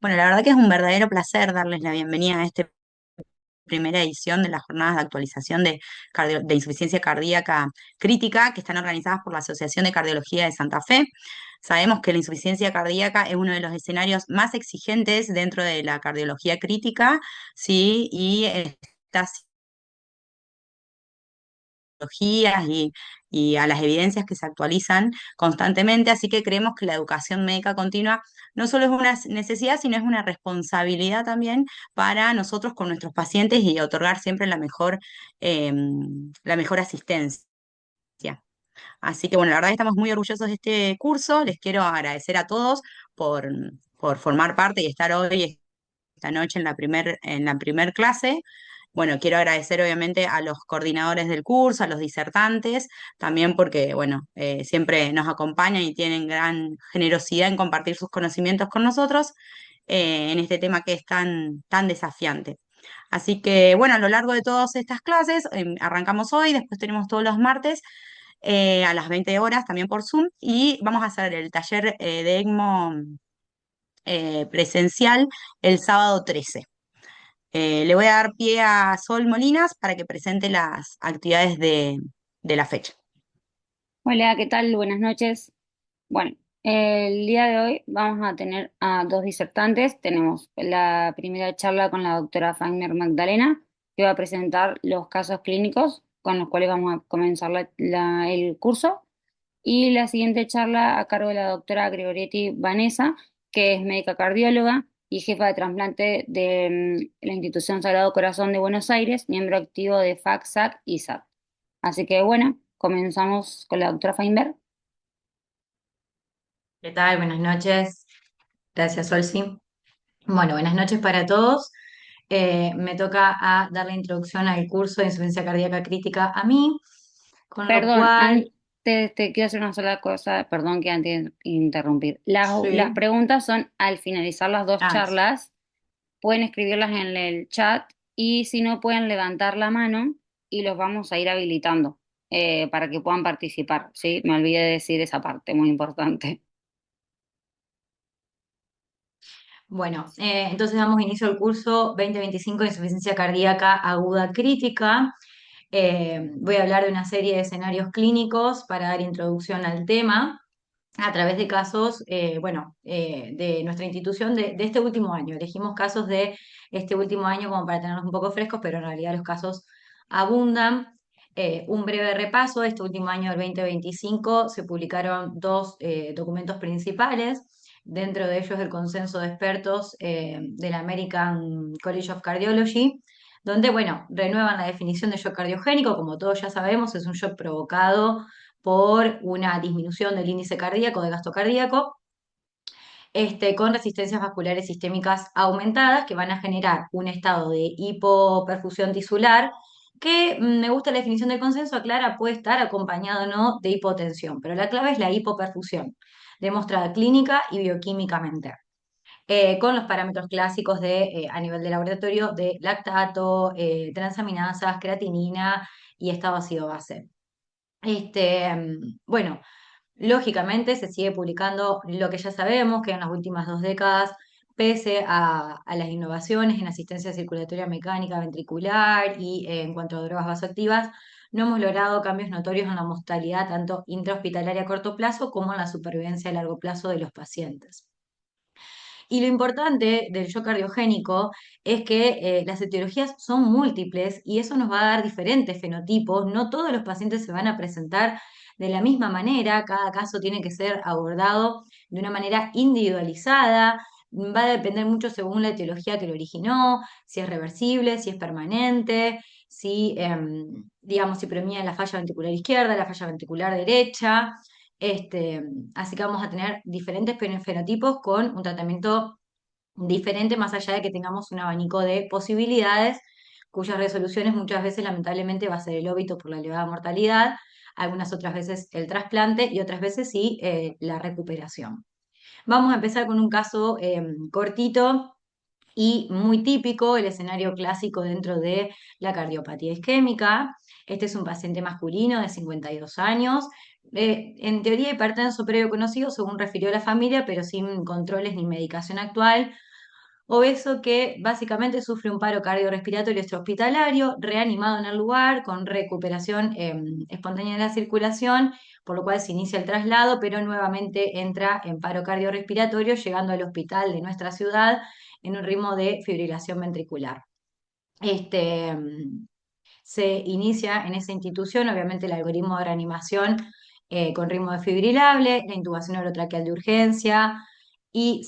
Bueno, la verdad que es un verdadero placer darles la bienvenida a esta primera edición de las jornadas de actualización de insuficiencia cardíaca crítica que están organizadas por la Asociación de Cardiología de Santa Fe. Sabemos que la insuficiencia cardíaca es uno de los escenarios más exigentes dentro de la cardiología crítica, ¿sí? Y está tecnologías y a las evidencias que se actualizan constantemente, así que creemos que la educación médica continua no solo es una necesidad, sino es una responsabilidad también para nosotros con nuestros pacientes y otorgar siempre eh, la mejor asistencia. Así que bueno, la verdad que estamos muy orgullosos de este curso, les quiero agradecer a todos por, por formar parte y estar hoy esta noche en la primer clase. Bueno, quiero agradecer obviamente a los coordinadores del curso, a los disertantes, también porque, bueno, siempre nos acompañan y tienen gran generosidad en compartir sus conocimientos con nosotros en este tema que es tan desafiante. Así que, bueno, a lo largo de todas estas clases, arrancamos hoy, después tenemos todos los martes a las 20 horas también por Zoom y vamos a hacer el taller de ECMO presencial el sábado 13. Le voy a dar pie a Sol Molinas para que presente las actividades de la fecha. Hola, ¿qué tal? Buenas noches. Bueno, el día de hoy vamos a tener a dos disertantes. Tenemos la primera charla con la doctora Fagner Magdalena, que va a presentar los casos clínicos con los cuales vamos a comenzar el curso. Y la siguiente charla a cargo de la doctora Gregorietti Vanessa, que es médica cardióloga y jefa de trasplante de la Institución Sagrado Corazón de Buenos Aires, miembro activo de FACSAC y SAT. Así que bueno, comenzamos con la doctora Feinberg. ¿Qué tal? Buenas noches. Gracias, Solsi. Bueno, buenas noches para todos. Me toca dar la introducción al curso de insuficiencia cardíaca crítica a mí, con lo Perdón, cual, antes te quiero hacer una sola cosa, perdón que antes de interrumpir. Las sí. preguntas son al finalizar las dos Ah, charlas, pueden escribirlas en el chat y si no pueden levantar la mano y los vamos a ir habilitando para que puedan participar, ¿sí? Me olvidé de decir esa parte, muy importante. bueno, entonces damos inicio al curso 2025 de insuficiencia cardíaca aguda crítica. Voy a hablar de una serie de escenarios clínicos para dar introducción al tema a través de casos, de nuestra institución de este último año. Elegimos casos de este último año como para tenerlos un poco frescos, pero en realidad los casos abundan. Un breve repaso, este último año del 2025 se publicaron dos documentos principales, dentro de ellos el consenso de expertos del American College of Cardiology, donde, bueno, renuevan la definición de shock cardiogénico, como todos ya sabemos, es un shock provocado por una disminución del índice cardíaco, de gasto cardíaco, con resistencias vasculares sistémicas aumentadas que van a generar un estado de hipoperfusión tisular que, me gusta la definición del consenso, aclara, puede estar acompañado o no de hipotensión, pero la clave es la hipoperfusión, demostrada clínica y bioquímicamente. Con los parámetros clásicos a nivel de laboratorio de lactato, transaminasas, creatinina y estado ácido base. Bueno, lógicamente se sigue publicando lo que ya sabemos, que en las últimas 2 décadas, pese a las innovaciones en asistencia circulatoria mecánica ventricular y en cuanto a drogas vasoactivas, no hemos logrado cambios notorios en la mortalidad tanto intrahospitalaria a corto plazo como en la supervivencia a largo plazo de los pacientes. Y lo importante del shock cardiogénico es que las etiologías son múltiples y eso nos va a dar diferentes fenotipos. No todos los pacientes se van a presentar de la misma manera, cada caso tiene que ser abordado de una manera individualizada. Va a depender mucho según la etiología que lo originó, si es reversible, si es permanente, si, digamos, si predomina la falla ventricular izquierda, la falla ventricular derecha. Este, Así que vamos a tener diferentes fenotipos con un tratamiento diferente, más allá de que tengamos un abanico de posibilidades, cuyas resoluciones muchas veces lamentablemente va a ser el óbito por la elevada mortalidad, algunas otras veces el trasplante y otras veces sí la recuperación. Vamos a empezar con un caso cortito y muy típico, el escenario clásico dentro de la cardiopatía isquémica. Este es un paciente masculino de 52 años, en teoría hipertenso previo conocido, según refirió la familia, pero sin controles ni medicación actual. obeso que básicamente sufre un paro cardiorrespiratorio extrahospitalario, reanimado en el lugar, con recuperación espontánea de la circulación, por lo cual se inicia el traslado, pero nuevamente entra en paro cardiorrespiratorio, llegando al hospital de nuestra ciudad en un ritmo de fibrilación ventricular. Este, Se inicia en esa institución, obviamente, el algoritmo de reanimación con ritmo desfibrilable, la intubación orotraqueal de urgencia y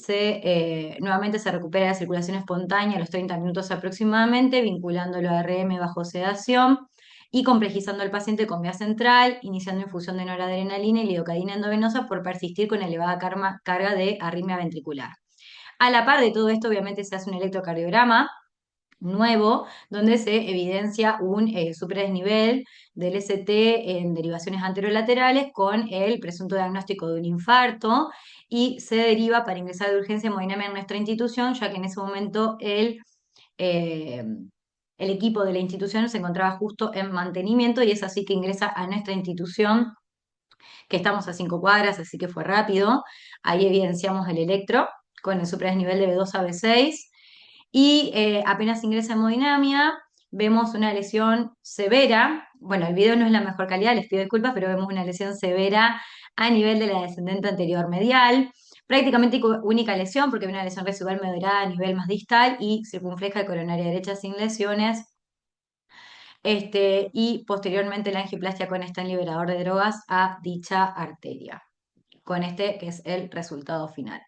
nuevamente se recupera la circulación espontánea a los 30 minutos aproximadamente, vinculándolo a RM bajo sedación y complejizando al paciente con vía central, iniciando infusión de noradrenalina y lidocaína endovenosa por persistir con elevada carga de arritmia ventricular. A la par de todo esto, obviamente, se hace un electrocardiograma nuevo, donde se evidencia un superdesnivel del ST en derivaciones anterolaterales con el presunto diagnóstico de un infarto y se deriva para ingresar de urgencia hemodinamia en nuestra institución, ya que en ese momento eh, el equipo de la institución se encontraba justo en mantenimiento y es así que ingresa a nuestra institución, que estamos a 5 cuadras, así que fue rápido. Ahí evidenciamos el electro con el superdesnivel de B2 a B6 y apenas ingresa en hemodinamia, vemos una lesión severa. Bueno, el video no es la mejor calidad, les pido disculpas, pero vemos una lesión severa a nivel de la descendente anterior medial. Prácticamente única lesión, porque hay una lesión residual moderada a nivel más distal y circunfleja de coronaria derecha sin lesiones. Y posteriormente la angioplastia con stent liberador de drogas a dicha arteria, con este que es el resultado final.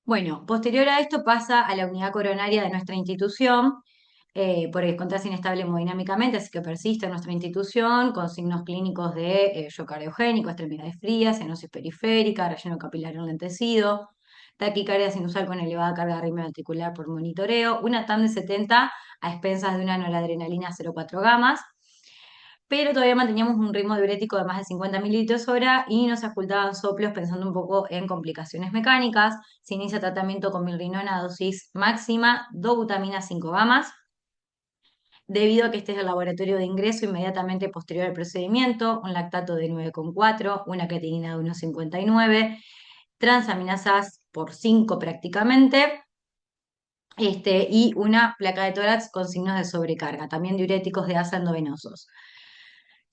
Bueno, posterior a esto pasa a la unidad coronaria de nuestra institución, por encontrarse inestable hemodinámicamente, así que persiste en nuestra institución con signos clínicos de shock cardiogénico, extremidades frías, cianosis periférica, relleno capilar enlentecido, taquicardia sinusal con elevada carga de arritmia ventricular por monitoreo, una TAM de 70 a expensas de una noradrenalina 0,4 gamas, pero todavía manteníamos un ritmo diurético de más de 50 mililitros hora y nos ocultaban soplos pensando un poco en complicaciones mecánicas. Se inicia tratamiento con milrinona a dosis máxima, dobutamina 5 gamas, debido a que este es el laboratorio de ingreso inmediatamente posterior al procedimiento, un lactato de 9,4, una creatinina de 1,59, transaminasas por 5 prácticamente, y una placa de tórax con signos de sobrecarga, también diuréticos de asa endovenosos.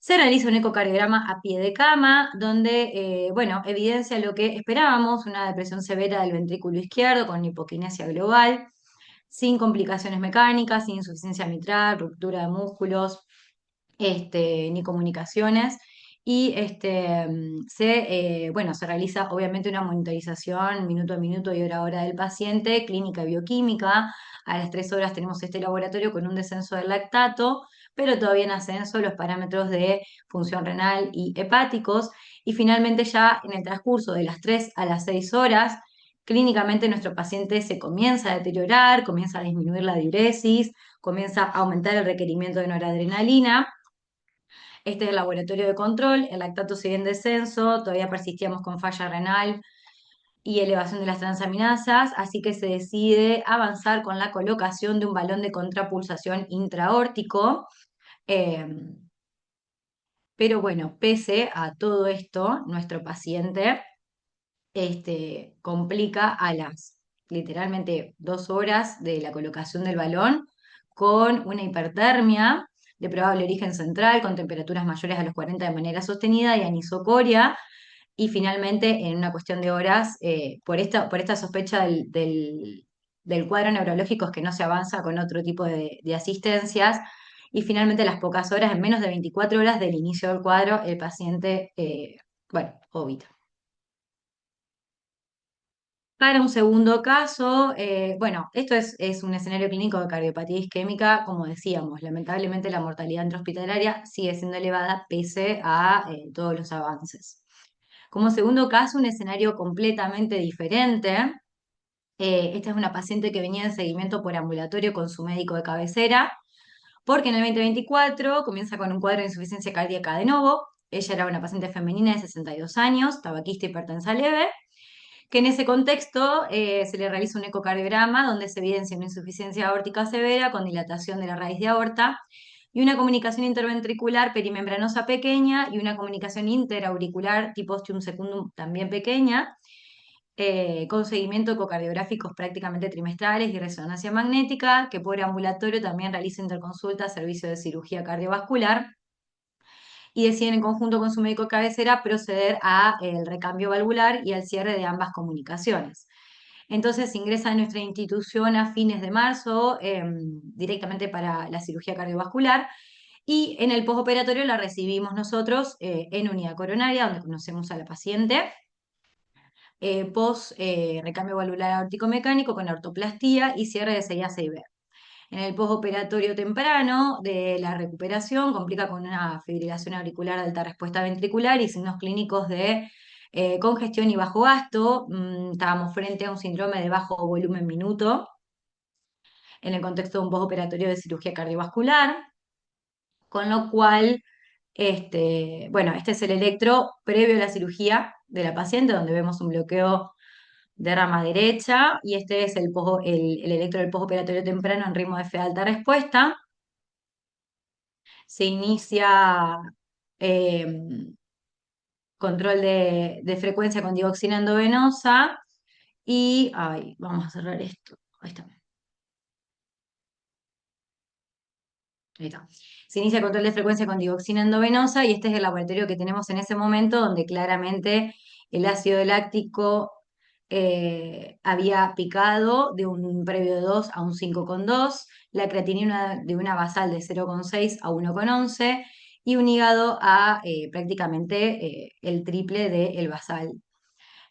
Se realiza un ecocardiograma a pie de cama, donde, bueno, evidencia lo que esperábamos, una depresión severa del ventrículo izquierdo con hipoquinesia global, sin complicaciones mecánicas, sin insuficiencia mitral, ruptura de músculos, ni comunicaciones. Y bueno, se realiza obviamente una monitorización minuto a minuto y hora a hora del paciente, clínica y bioquímica. A las 3 horas tenemos este laboratorio con un descenso del lactato, pero todavía en ascenso los parámetros de función renal y hepáticos. Y finalmente ya en el transcurso de las 3 a las 6 horas, clínicamente nuestro paciente se comienza a deteriorar, comienza a disminuir la diuresis, comienza a aumentar el requerimiento de noradrenalina. Este es el laboratorio de control, el lactato sigue en descenso, todavía persistíamos con falla renal y elevación de las transaminasas, así que se decide avanzar con la colocación de un balón de contrapulsación intraórtico. eh, pero bueno, pese a todo esto, nuestro paciente complica a las literalmente 2 horas de la colocación del balón con una hipertermia de probable origen central, con temperaturas mayores a los 40 de manera sostenida y anisocoria. Y finalmente, en una cuestión de horas, por esta sospecha del cuadro neurológico es que no se avanza con otro tipo de asistencias. Y finalmente, a las pocas horas, en menos de 24 horas del inicio del cuadro, el paciente, bueno, obita. Para un segundo caso, bueno, esto es un escenario clínico de cardiopatía isquémica, como decíamos, lamentablemente la mortalidad intrahospitalaria sigue siendo elevada pese a todos los avances. Como segundo caso, un escenario completamente diferente. Esta es una paciente que venía en seguimiento por ambulatorio con su médico de cabecera, porque en el 2024 comienza con un cuadro de insuficiencia cardíaca de novo. Ella era una paciente femenina de 62 años, tabaquista y hipertensa leve, que en ese contexto se le realiza un ecocardiograma donde se evidencia una insuficiencia aórtica severa con dilatación de la raíz de aorta y una comunicación interventricular perimembranosa pequeña y una comunicación interauricular tipo ostium secundum también pequeña. con seguimiento ecocardiográficos prácticamente trimestrales y resonancia magnética, que por ambulatorio también realiza interconsulta, servicio de cirugía cardiovascular, y deciden en conjunto con su médico de cabecera proceder a el recambio valvular y al cierre de ambas comunicaciones. Entonces ingresa a nuestra institución a fines de marzo directamente para la cirugía cardiovascular y en el postoperatorio la recibimos nosotros en unidad coronaria, donde conocemos a la paciente, post recambio valvular aórtico mecánico con ortoplastía y cierre de 6 a 6B. En el postoperatorio temprano de la recuperación complica con una fibrilación auricular de alta respuesta ventricular y signos clínicos de congestión y bajo gasto. Estábamos frente a un síndrome de bajo volumen minuto en el contexto de un postoperatorio de cirugía cardiovascular, con lo cual, bueno, este es el electro previo a la cirugía de la paciente, donde vemos un bloqueo de rama derecha, y este es el electro del postoperatorio temprano en ritmo de fe de alta respuesta. Se inicia eh, control de frecuencia con dioxina endovenosa y, ay, vamos a cerrar esto, ahí está. Ahí está. Se inicia control de frecuencia con dioxina endovenosa y este es el laboratorio que tenemos en ese momento donde claramente el ácido láctico había picado de un previo de 2 a un 5,2, la creatinina de una basal de 0,6 a 1,11 y un hígado a prácticamente el triple del basal.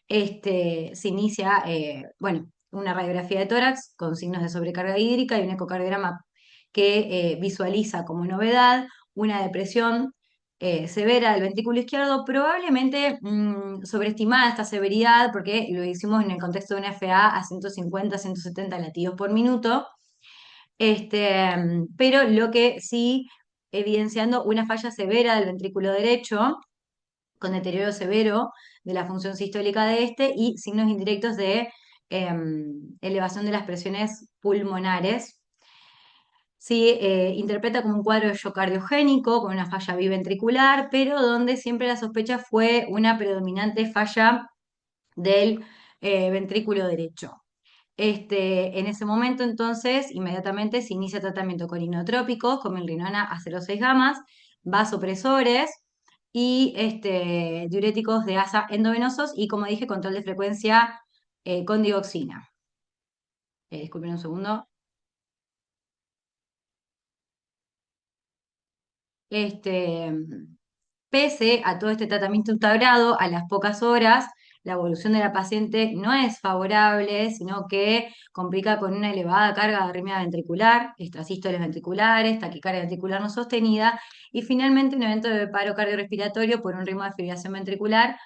Se inicia, bueno, una radiografía de tórax con signos de sobrecarga hídrica y un ecocardiograma que visualiza como novedad una depresión severa del ventrículo izquierdo, probablemente sobreestimada esta severidad porque lo hicimos en el contexto de una FA a 150, 170 latidos por minuto, pero lo que sí evidenciando una falla severa del ventrículo derecho con deterioro severo de la función sistólica de este y signos indirectos de elevación de las presiones pulmonares. Sí, interpreta como un cuadro de shock cardiogénico con una falla biventricular, pero donde siempre la sospecha fue una predominante falla del ventrículo derecho. En ese momento, entonces, inmediatamente se inicia tratamiento con inotrópicos, como milrinona a 0,6 gamas, vasopresores y diuréticos de asa endovenosos y, como dije, control de frecuencia con dioxina. Disculpen un segundo. Este, Pese a todo este tratamiento instaurado, a las pocas horas, la evolución de la paciente no es favorable, sino que complica con una elevada carga de arritmia ventricular, extrasístoles ventriculares, taquicardia ventricular no sostenida y finalmente un evento de paro cardiorrespiratorio por un ritmo de fibrilación ventricular,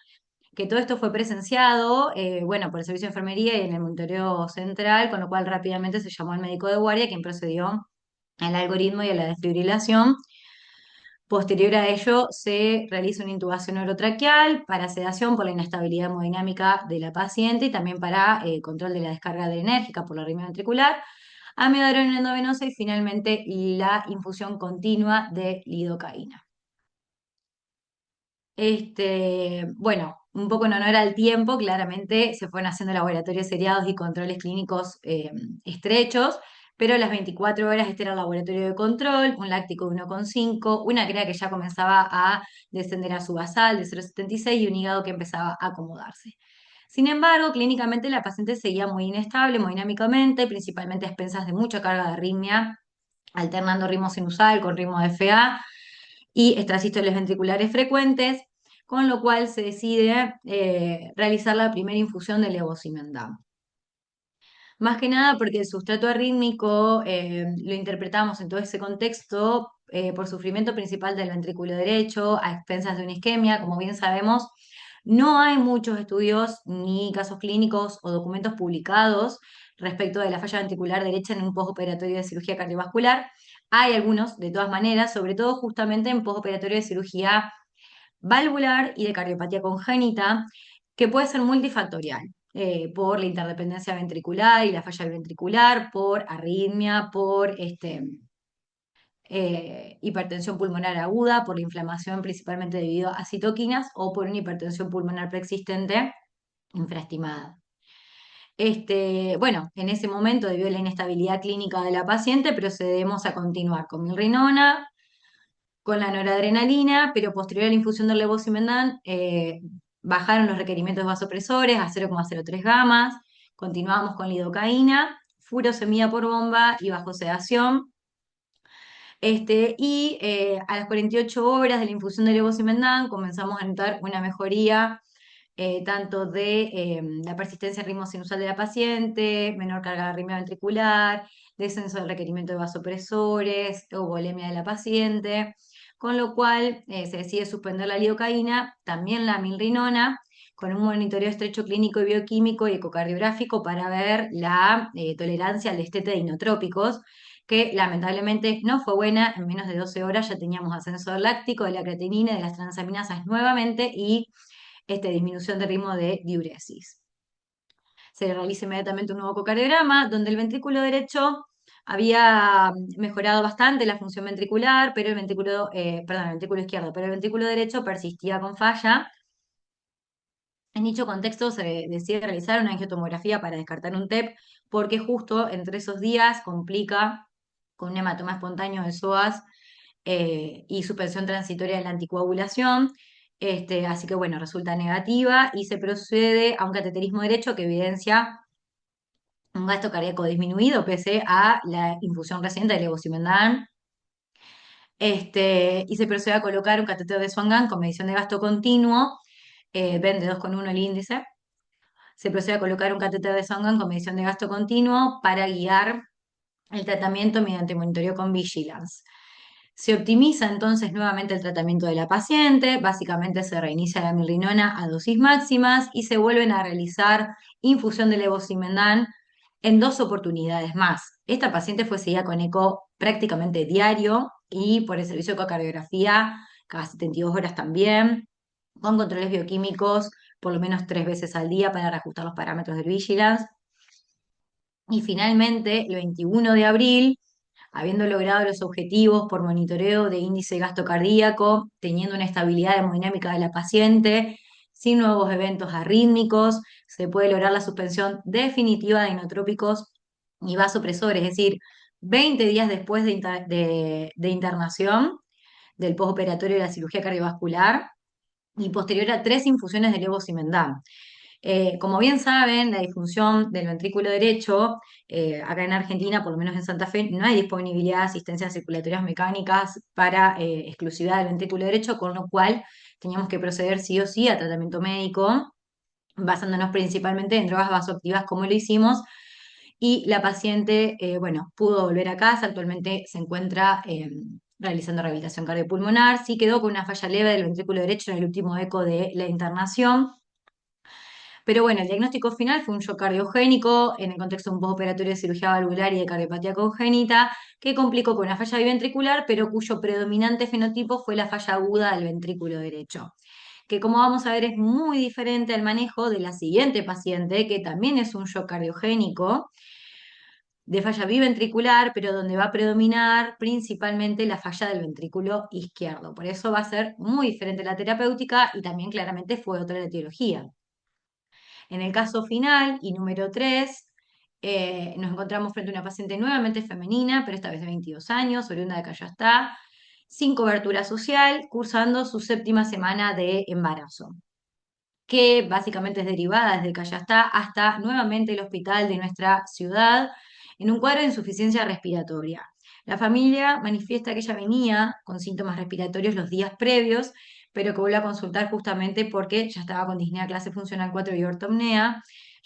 que todo esto fue presenciado, bueno, por el servicio de enfermería y en el monitoreo central, con lo cual rápidamente se llamó al médico de guardia, quien procedió al algoritmo y a la desfibrilación. Posterior a ello, se realiza una intubación orotraqueal para sedación por la inestabilidad hemodinámica de la paciente y también para control de la descarga adrenérgica por la arritmia ventricular, amiodarona endovenosa y finalmente la infusión continua de lidocaína. Bueno, un poco en honor al tiempo, claramente se fueron haciendo laboratorios seriados y controles clínicos estrechos, pero a las 24 horas este era el laboratorio de control, un láctico de 1,5, una crea que ya comenzaba a descender a su basal de 0,76 y un hígado que empezaba a acomodarse. Sin embargo, clínicamente la paciente seguía muy inestable hemodinámicamente, principalmente a expensas de mucha carga de arritmia, alternando ritmo sinusal con ritmo de FA y extrasístoles ventriculares frecuentes, con lo cual se decide realizar la primera infusión de levosimendan. Más que nada porque el sustrato arrítmico lo interpretamos en todo ese contexto por sufrimiento principal del ventrículo derecho, a expensas de una isquemia, como bien sabemos. No hay muchos estudios ni casos clínicos o documentos publicados respecto de la falla ventricular derecha en un postoperatorio de cirugía cardiovascular. Hay algunos, de todas maneras, sobre todo justamente en postoperatorio de cirugía valvular y de cardiopatía congénita, que puede ser multifactorial, por la interdependencia ventricular y la falla ventricular, por arritmia, por hipertensión pulmonar aguda, por la inflamación principalmente debido a citoquinas o por una hipertensión pulmonar preexistente infraestimada. Bueno, en ese momento, debido a la inestabilidad clínica de la paciente, procedemos a continuar con milrinona, con la noradrenalina, pero posterior a la infusión del levosimendan, bajaron los requerimientos de vasopresores a 0,03 gamas, continuamos con lidocaína, furosemida por bomba y bajo sedación. A las 48 horas de la infusión de levosimendan comenzamos a notar una mejoría tanto de la persistencia ritmo sinusal de la paciente, menor carga de arritmia ventricular, descenso del requerimiento de vasopresores o volemia de la paciente, con lo cual se decide suspender la lidocaína, también la milrinona, con un monitoreo estrecho clínico y bioquímico y ecocardiográfico para ver la tolerancia al destete de inotrópicos, que lamentablemente no fue buena. En menos de 12 horas ya teníamos ascenso del láctico, de la creatinina y de las transaminasas nuevamente y disminución de ritmo de diuresis. Se le realiza inmediatamente un nuevo ecocardiograma, donde el ventrículo derecho había mejorado bastante la función ventricular, pero el ventrículo izquierdo, pero el ventrículo derecho persistía con falla. En dicho contexto se decide realizar una angiotomografía para descartar un TEP, porque justo entre esos días complica con un hematoma espontáneo de psoas y suspensión transitoria de la anticoagulación. Así que bueno, resulta negativa y se procede a un cateterismo derecho que evidencia un gasto cardíaco disminuido pese a la infusión reciente de levosimendan. Y se procede a colocar un catéter de Swan-Ganz con medición de gasto continuo, ven de 2,1 el índice. Se procede a colocar un catéter de Swan-Ganz con medición de gasto continuo para guiar el tratamiento mediante monitoreo con vigilance. Se optimiza entonces nuevamente el tratamiento de la paciente, básicamente se reinicia la milrinona a dosis máximas y se vuelven a realizar infusión de levosimendan en 2 oportunidades más. Esta paciente fue seguida con eco prácticamente diario y por el servicio de ecocardiografía cada 72 horas también, con controles bioquímicos por lo menos 3 veces al día para reajustar los parámetros del vigilance. Y finalmente, el 21 de abril, habiendo logrado los objetivos por monitoreo de índice de gasto cardíaco, teniendo una estabilidad hemodinámica de la paciente, sin nuevos eventos arrítmicos, se puede lograr la suspensión definitiva de inotrópicos y vasopresores, es decir, 20 días después de internación del postoperatorio de la cirugía cardiovascular y posterior a 3 infusiones de levosimendan. Como bien saben, la disfunción del ventrículo derecho, acá en Argentina, por lo menos en Santa Fe, no hay disponibilidad de asistencias circulatorias mecánicas para exclusividad del ventrículo derecho, con lo cual teníamos que proceder sí o sí a tratamiento médico, basándonos principalmente en drogas vasoactivas como lo hicimos, y la paciente, bueno, pudo volver a casa, actualmente se encuentra realizando rehabilitación cardiopulmonar, sí quedó con una falla leve del ventrículo derecho en el último eco de la internación. Pero bueno, el diagnóstico final fue un shock cardiogénico en el contexto de un postoperatorio de cirugía valvular y de cardiopatía congénita, que complicó con una falla biventricular, pero cuyo predominante fenotipo fue la falla aguda del ventrículo derecho, que como vamos a ver es muy diferente al manejo de la siguiente paciente, que también es un shock cardiogénico de falla biventricular, pero donde va a predominar principalmente la falla del ventrículo izquierdo. Por eso va a ser muy diferente la terapéutica y también claramente fue otra la etiología. En el caso final, y número 3, nos encontramos frente a una paciente nuevamente femenina, pero esta vez de 22 años, oriunda de Callastá, sin cobertura social, cursando su 7ª semana de embarazo, que básicamente es derivada desde Callastá hasta nuevamente el hospital de nuestra ciudad, en un cuadro de insuficiencia respiratoria. La familia manifiesta que ella venía con síntomas respiratorios los días previos, pero que vuelve a consultar justamente porque ya estaba con disnea clase funcional 4 y ortopnea.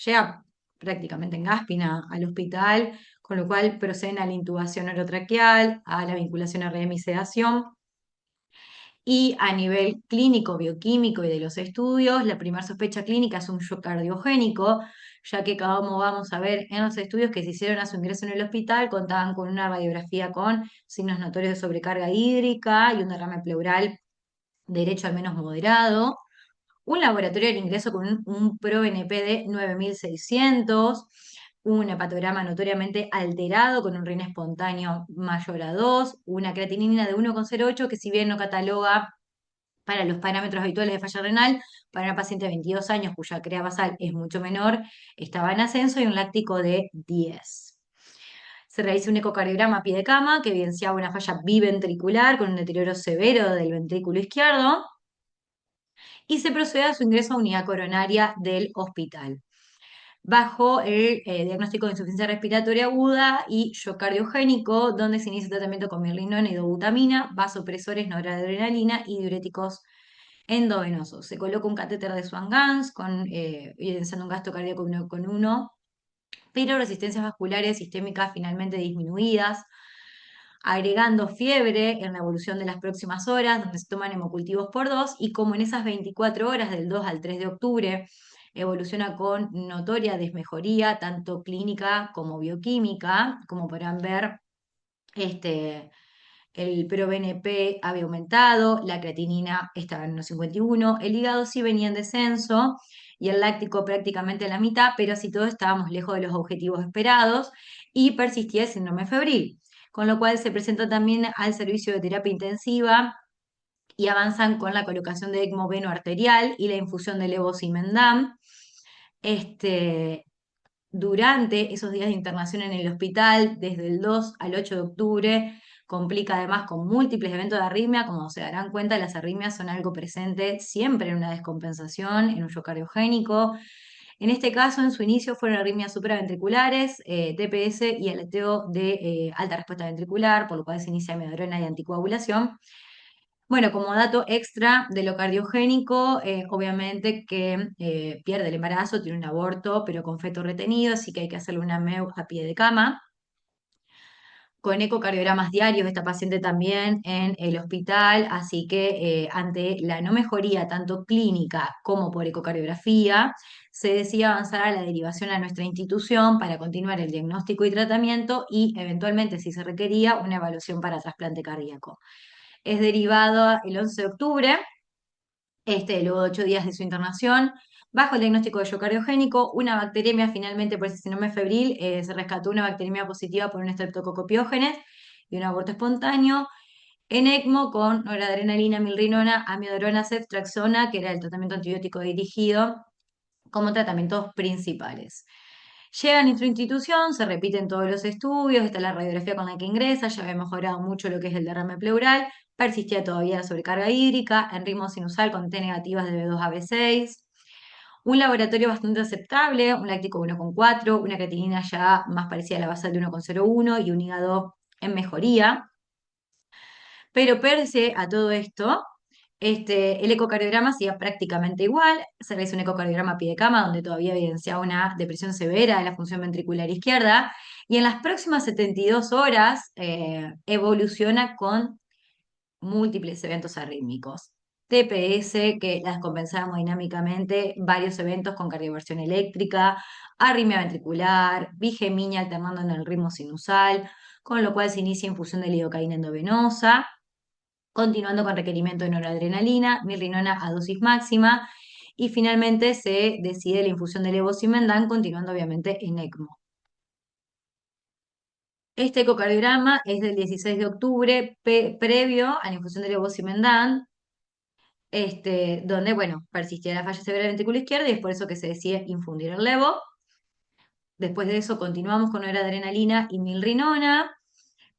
Llega prácticamente en gáspina al hospital, con lo cual proceden a la intubación orotraqueal, a la vinculación RM y sedación. Y a nivel clínico, bioquímico y de los estudios, la primera sospecha clínica es un shock cardiogénico, ya que como vamos a ver en los estudios que se hicieron a su ingreso en el hospital, contaban con una radiografía con signos notorios de sobrecarga hídrica y un derrame pleural derecho al menos moderado, un laboratorio de ingreso con un ProNP de 9600, un hepatograma notoriamente alterado con un RIN espontáneo mayor a 2, una creatinina de 1,08 que si bien no cataloga para los parámetros habituales de falla renal, para una paciente de 22 años cuya CREA basal es mucho menor, estaba en ascenso y un láctico de 10. Se realiza un ecocardiograma a pie de cama que evidenciaba una falla biventricular con un deterioro severo del ventrículo izquierdo y se procede a su ingreso a unidad coronaria del hospital bajo el diagnóstico de insuficiencia respiratoria aguda y shock cardiogénico, donde se inicia el tratamiento con mirrinona y dobutamina, vasopresores, noradrenalina y diuréticos endovenosos. Se coloca un catéter de Swan-Ganz evidenciando un gasto cardíaco 1,1, pero resistencias vasculares sistémicas finalmente disminuidas, agregando fiebre en la evolución de las próximas horas, donde se toman hemocultivos por 2, y como en esas 24 horas del 2 al 3 de octubre evoluciona con notoria desmejoría, tanto clínica como bioquímica, como podrán ver, el ProBNP había aumentado, la creatinina estaba en 1,51, el hígado sí venía en descenso y el láctico prácticamente en la mitad, pero así todo estábamos lejos de los objetivos esperados y persistía el síndrome febril, con lo cual se presenta también al servicio de terapia intensiva y avanzan con la colocación de ECMO veno arterial y la infusión de levosimendan. Este, Durante esos días de internación en el hospital, desde el 2 al 8 de octubre, complica además con múltiples eventos de arritmia. Como se darán cuenta, las arritmias son algo presente siempre en una descompensación, en un shock cardiogénico. En este caso, en su inicio fueron arritmias supraventriculares, TPS y aleteo de alta respuesta ventricular, por lo cual se inicia amiodarona y anticoagulación. Bueno, como dato extra de lo cardiogénico, obviamente que pierde el embarazo, tiene un aborto, pero con feto retenido, así que hay que hacerle una MEU a pie de cama. Con ecocardiogramas diarios, esta paciente también en el hospital, así que ante la no mejoría tanto clínica como por ecocardiografía, se decide avanzar a la derivación a nuestra institución para continuar el diagnóstico y tratamiento y eventualmente, si se requería, una evaluación para trasplante cardíaco. Es derivado el 11 de octubre, luego de 8 días de su internación, bajo el diagnóstico de shock cardiogénico, una bacteremia finalmente por ese síndrome febril, se rescató una bacteremia positiva por un estreptococopiógenes y un aborto espontáneo, en ECMO con noradrenalina, milrinona, amiodarona, ceftriaxona, que era el tratamiento antibiótico dirigido como tratamientos principales. Llega a nuestra institución, se repiten todos los estudios, está la radiografía con la que ingresa, ya había mejorado mucho lo que es el derrame pleural, persistía todavía la sobrecarga hídrica, en ritmo sinusal con T negativas de B2 a B6, un laboratorio bastante aceptable, un láctico 1,4, una creatinina ya más parecida a la basal de 1,01 y un hígado en mejoría. Pero pese a todo esto, el ecocardiograma sigue prácticamente igual. Se realiza un ecocardiograma a pie de cama, donde todavía evidenciaba una depresión severa de la función ventricular izquierda. Y en las próximas 72 horas evoluciona con múltiples eventos arrítmicos. TPS, que las compensábamos dinámicamente, varios eventos con cardioversión eléctrica, arritmia ventricular, bigeminia alternando en el ritmo sinusal, con lo cual se inicia infusión de lidocaína endovenosa, continuando con requerimiento de noradrenalina, mirrinona a dosis máxima, y finalmente se decide la infusión de levosimendan, continuando obviamente en ECMO. Este ecocardiograma es del 16 de octubre, previo a la infusión de levosimendan, donde, bueno, persistía la falla severa del ventrículo izquierdo y es por eso que se decide infundir el levo. Después de eso continuamos con noradrenalina y milrinona.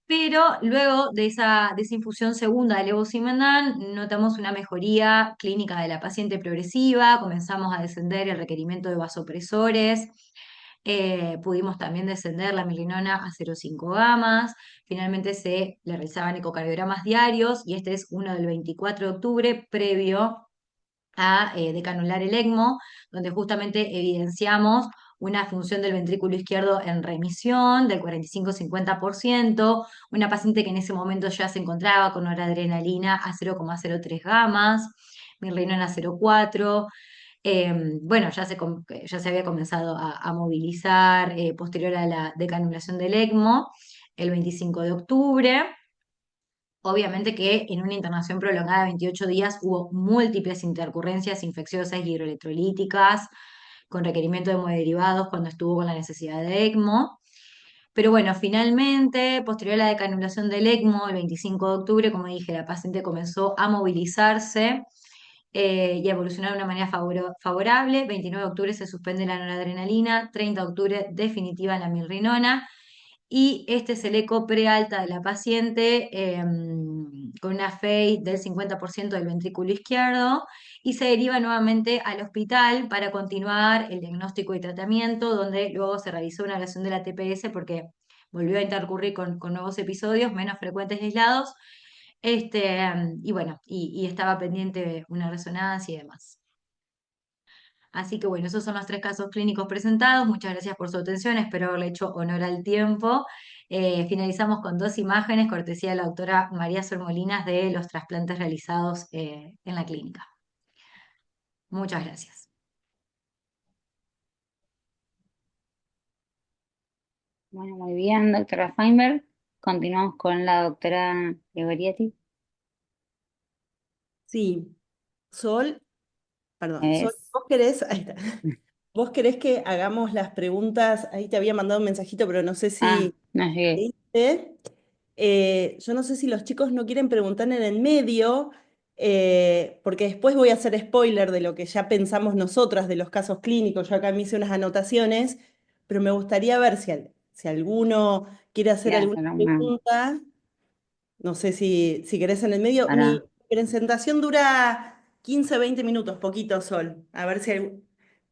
Pero luego de esa infusión segunda de levosimendan, notamos una mejoría clínica de la paciente progresiva, comenzamos a descender el requerimiento de vasopresores, pudimos también descender la milrinona a 0,5 gamas, finalmente se le realizaban ecocardiogramas diarios y este es uno del 24 de octubre, previo a decanular el ECMO, donde justamente evidenciamos una función del ventrículo izquierdo en remisión del 45-50%, una paciente que en ese momento ya se encontraba con noradrenalina a 0,03 gamas, mirrinona a 0,4. Bueno, ya se había comenzado a movilizar posterior a la decanulación del ECMO el 25 de octubre. Obviamente que en una internación prolongada de 28 días hubo múltiples intercurrencias infecciosas y hidroelectrolíticas con requerimiento de hemoderivados cuando estuvo con la necesidad de ECMO. Pero bueno, finalmente, posterior a la decanulación del ECMO, el 25 de octubre, como dije, la paciente comenzó a movilizarse y evolucionar de una manera favorable. 29 de octubre se suspende la noradrenalina, 30 de octubre definitiva la milrinona. Y este es el eco prealta de la paciente con una FEI del 50% del ventrículo izquierdo y se deriva nuevamente al hospital para continuar el diagnóstico y tratamiento, donde luego se realizó una evaluación de la TPS porque volvió a intercurrir con nuevos episodios menos frecuentes y aislados. Y bueno, y estaba pendiente una resonancia y demás. Así que bueno, esos son los tres casos clínicos presentados. Muchas gracias por su atención, espero haberle hecho honor al tiempo. Finalizamos con dos imágenes, cortesía de la doctora María Sol Molinas, de los trasplantes realizados en la clínica. Muchas gracias. Bueno, muy bien, doctora Feinberg. Continuamos con la doctora Gregorietti. Sí, Sol, perdón, Sol, Es. vos querés, ahí está. ¿Vos querés que hagamos las preguntas? Ahí te había mandado un mensajito, pero no sé Ah, si no llegué. leíste. Yo no sé si los chicos no quieren preguntar en el medio, porque después voy a hacer spoiler de lo que ya pensamos nosotras de los casos clínicos. Yo acá me hice unas anotaciones, pero me gustaría ver si alguno quiere hacer Quiero alguna hacer una pregunta. No sé si querés en el medio. Mi para. presentación dura 15, 20 minutos, poquito, Sol. A ver si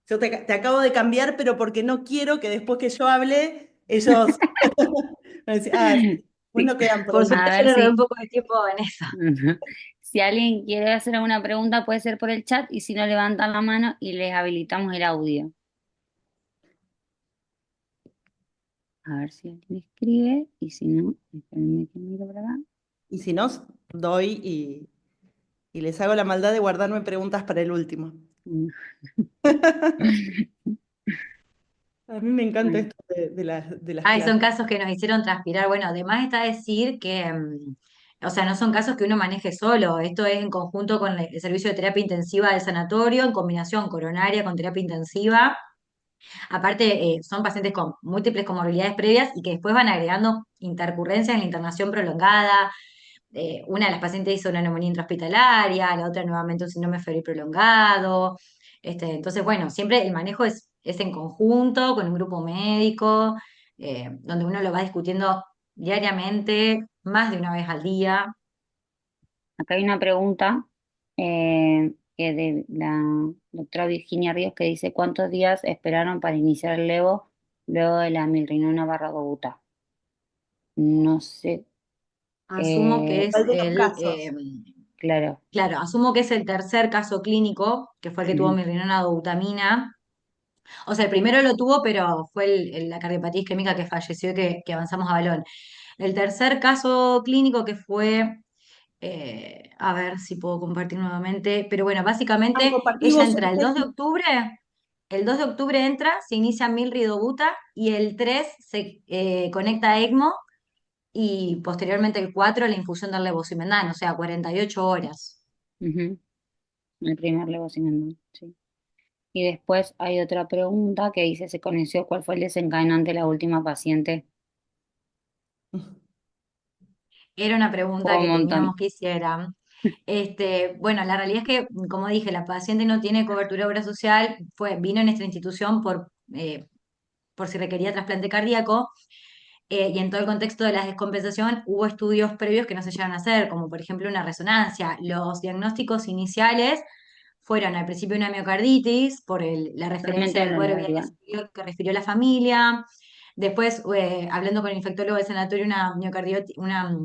yo te acabo de cambiar, pero porque no quiero que después que yo hable, ellos van a decir, ah, sí, pues Sí, no quedan por preguntas. A suerte yo ver le robé un si. poco de tiempo a Vanessa. Si alguien quiere hacer alguna pregunta, puede ser por el chat y si no, levantan la mano y les habilitamos el audio. A ver si alguien escribe y si no, espérenme que miro por acá. Y si no, doy y les hago la maldad de guardarme preguntas para el último. Mm. A mí me encanta Bueno, esto de las Ay, son clases. casos que nos hicieron transpirar. Bueno, además está decir que, o sea, no son casos que uno maneje solo. Esto es en conjunto con el servicio de terapia intensiva del sanatorio, en combinación coronaria con terapia intensiva. Aparte, son pacientes con múltiples comorbilidades previas y que después van agregando intercurrencias en la internación prolongada. Una de las pacientes hizo una neumonía intrahospitalaria, la otra nuevamente un síndrome febril prolongado. Entonces, bueno, siempre el manejo es en conjunto, con un grupo médico, donde uno lo va discutiendo diariamente, más de una vez al día. acá hay una pregunta que de la doctora Virginia Ríos que dice: ¿cuántos días esperaron para iniciar el levo luego de la milrinona barra dobuta? No sé, Asumo que es ¿Cuál de los casos? claro. claro, asumo que es el tercer caso clínico, que fue el que tuvo Ujú, mirrinona dobutamina. O sea, el primero lo tuvo, pero fue la cardiopatía isquémica que falleció y que avanzamos a balón. El tercer caso clínico que fue, a ver si puedo compartir nuevamente, pero bueno, Ah, básicamente ella compartimos entra el 2 de octubre entra, se inicia milridobuta y el 3 se conecta a ECMO y posteriormente el 4 la infusión del levosimendan, o sea, 48 horas. ujú, el primer levosimendan, sí. Y después hay otra pregunta que dice: ¿se conoció cuál fue el desencadenante de la última paciente? Era una pregunta Fue un que montón. teníamos que hicieran. Bueno, la realidad es que, como dije, la paciente no tiene cobertura de obra social, vino en esta institución por si requería trasplante cardíaco, y en todo el contexto de la descompensación hubo estudios previos que no se llegan a hacer, como por ejemplo una resonancia. Los diagnósticos iniciales fueron al principio una miocarditis, por la referencia Realmente del no cuadro le daría. que refirió la familia. Después, hablando con el infectólogo del sanatorio, una